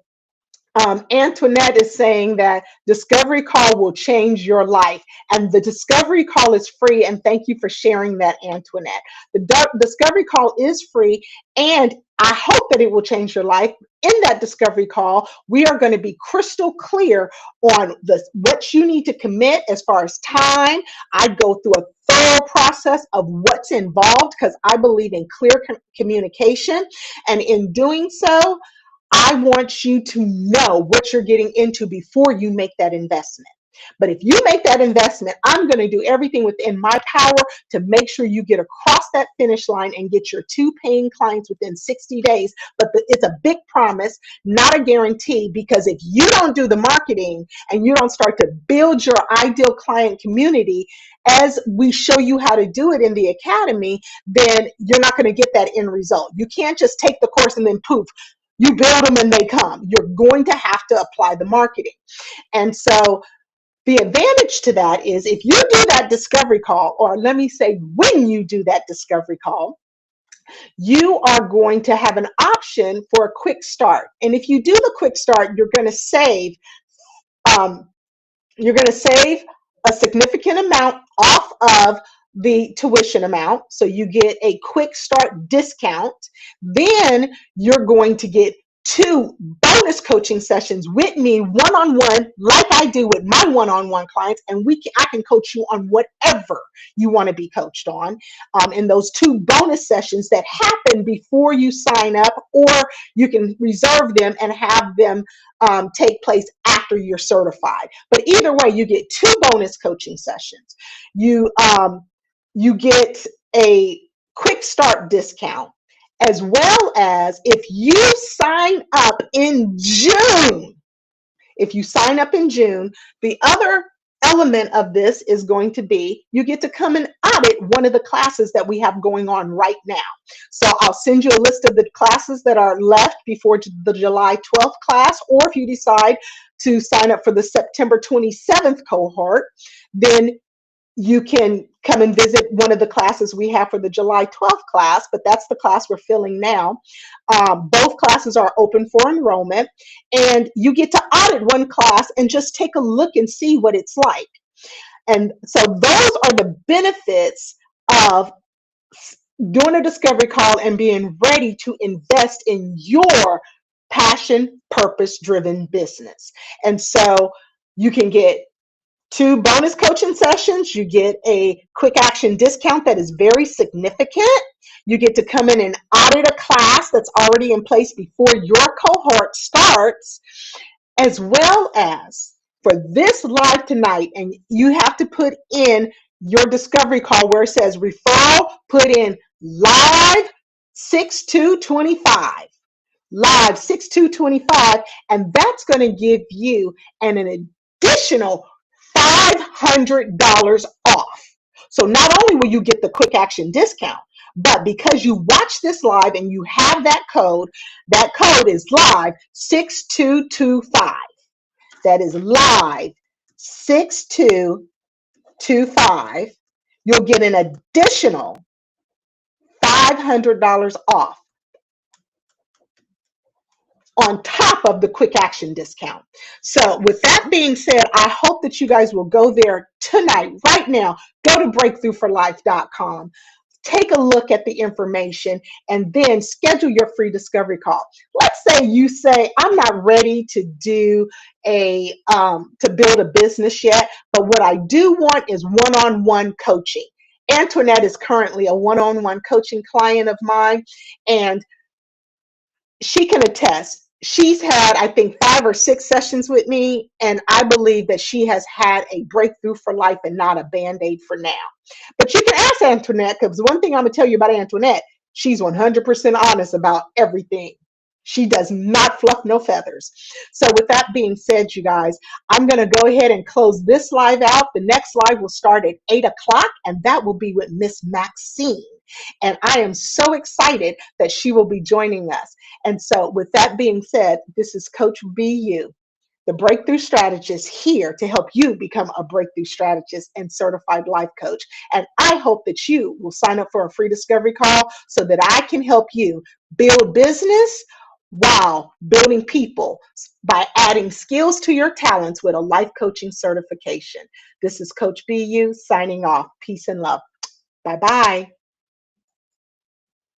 Antoinette is saying that Discovery Call will change your life. And the Discovery Call is free. And thank you for sharing that, Antoinette. The Discovery Call is free. And I hope that it will change your life. In that Discovery Call, we are going to be crystal clear on what you need to commit as far as time. I go through a thorough process of what's involved because I believe in clear communication. And in doing so, I want you to know what you're getting into before you make that investment. But if you make that investment, I'm going to do everything within my power to make sure you get across that finish line and get your 2 paying clients within 60 days. But it's a big promise, not a guarantee, because if you don't do the marketing and you don't start to build your ideal client community, as we show you how to do it in the academy, then you're not going to get that end result. You can't just take the course and then poof, you build them and they come. You're going to have to apply the marketing. And so the advantage to that is if you do that discovery call, or let me say, when you do that discovery call, you are going to have an option for a quick start. And if you do the quick start, you're going to save a significant amount off of the tuition amount. So you get a quick start discount. Then you're going to get 2 bonus coaching sessions with me one-on-one, like I do with my one-on-one clients, and I can coach you on whatever you want to be coached on. In those 2 bonus sessions that happen before you sign up, or you can reserve them and have them take place after you're certified. But either way, you get 2 bonus coaching sessions. You get a quick start discount, as well as if you sign up in June. If you sign up in June, the other element of this is going to be you get to come and audit one of the classes that we have going on right now. So I'll send you a list of the classes that are left before the July 12th class, or if you decide to sign up for the September 27th cohort, then you can come and visit one of the classes we have for the July 12th class, but that's the class we're filling now. Both classes are open for enrollment, and you get to audit one class and just take a look and see what it's like. And so those are the benefits of doing a discovery call and being ready to invest in your passion, purpose-driven business. And so you can get 2 bonus coaching sessions. You get a quick action discount that is very significant. You get to come in and audit a class that's already in place before your cohort starts, as well as for this live tonight, and you have to put in your discovery call where it says referral, put in live 6/2/25. Live 6/2/25, and that's going to give you an additional $500 off. So not only will you get the quick action discount, but because you watch this live and you have that code is live 6225. That is live 6225. You'll get an additional $500 off on top of the quick action discount. So with that being said, I hope that you guys will go there tonight, right now. Go to breakthroughforlife.com. Take a look at the information and then schedule your free discovery call. Let's say you say, I'm not ready to do to build a business yet, but what I do want is one-on-one coaching. Antoinette is currently a one-on-one coaching client of mine, and she can attest. She's had, I think, 5 or 6 sessions with me, and I believe that she has had a breakthrough for life and not a Band-Aid for now. But you can ask Antoinette, because one thing I'm going to tell you about Antoinette, she's 100% honest about everything. She does not fluff no feathers. So with that being said, you guys, I'm going to go ahead and close this live out. The next live will start at 8 o'clock, and that will be with Miss Maxine. And I am so excited that she will be joining us. And so with that being said, this is Coach BU, the breakthrough strategist, here to help you become a breakthrough strategist and certified life coach. And I hope that you will sign up for a free discovery call so that I can help you build business while building people by adding skills to your talents with a life coaching certification. This is Coach BU signing off. Peace and love. Bye-bye.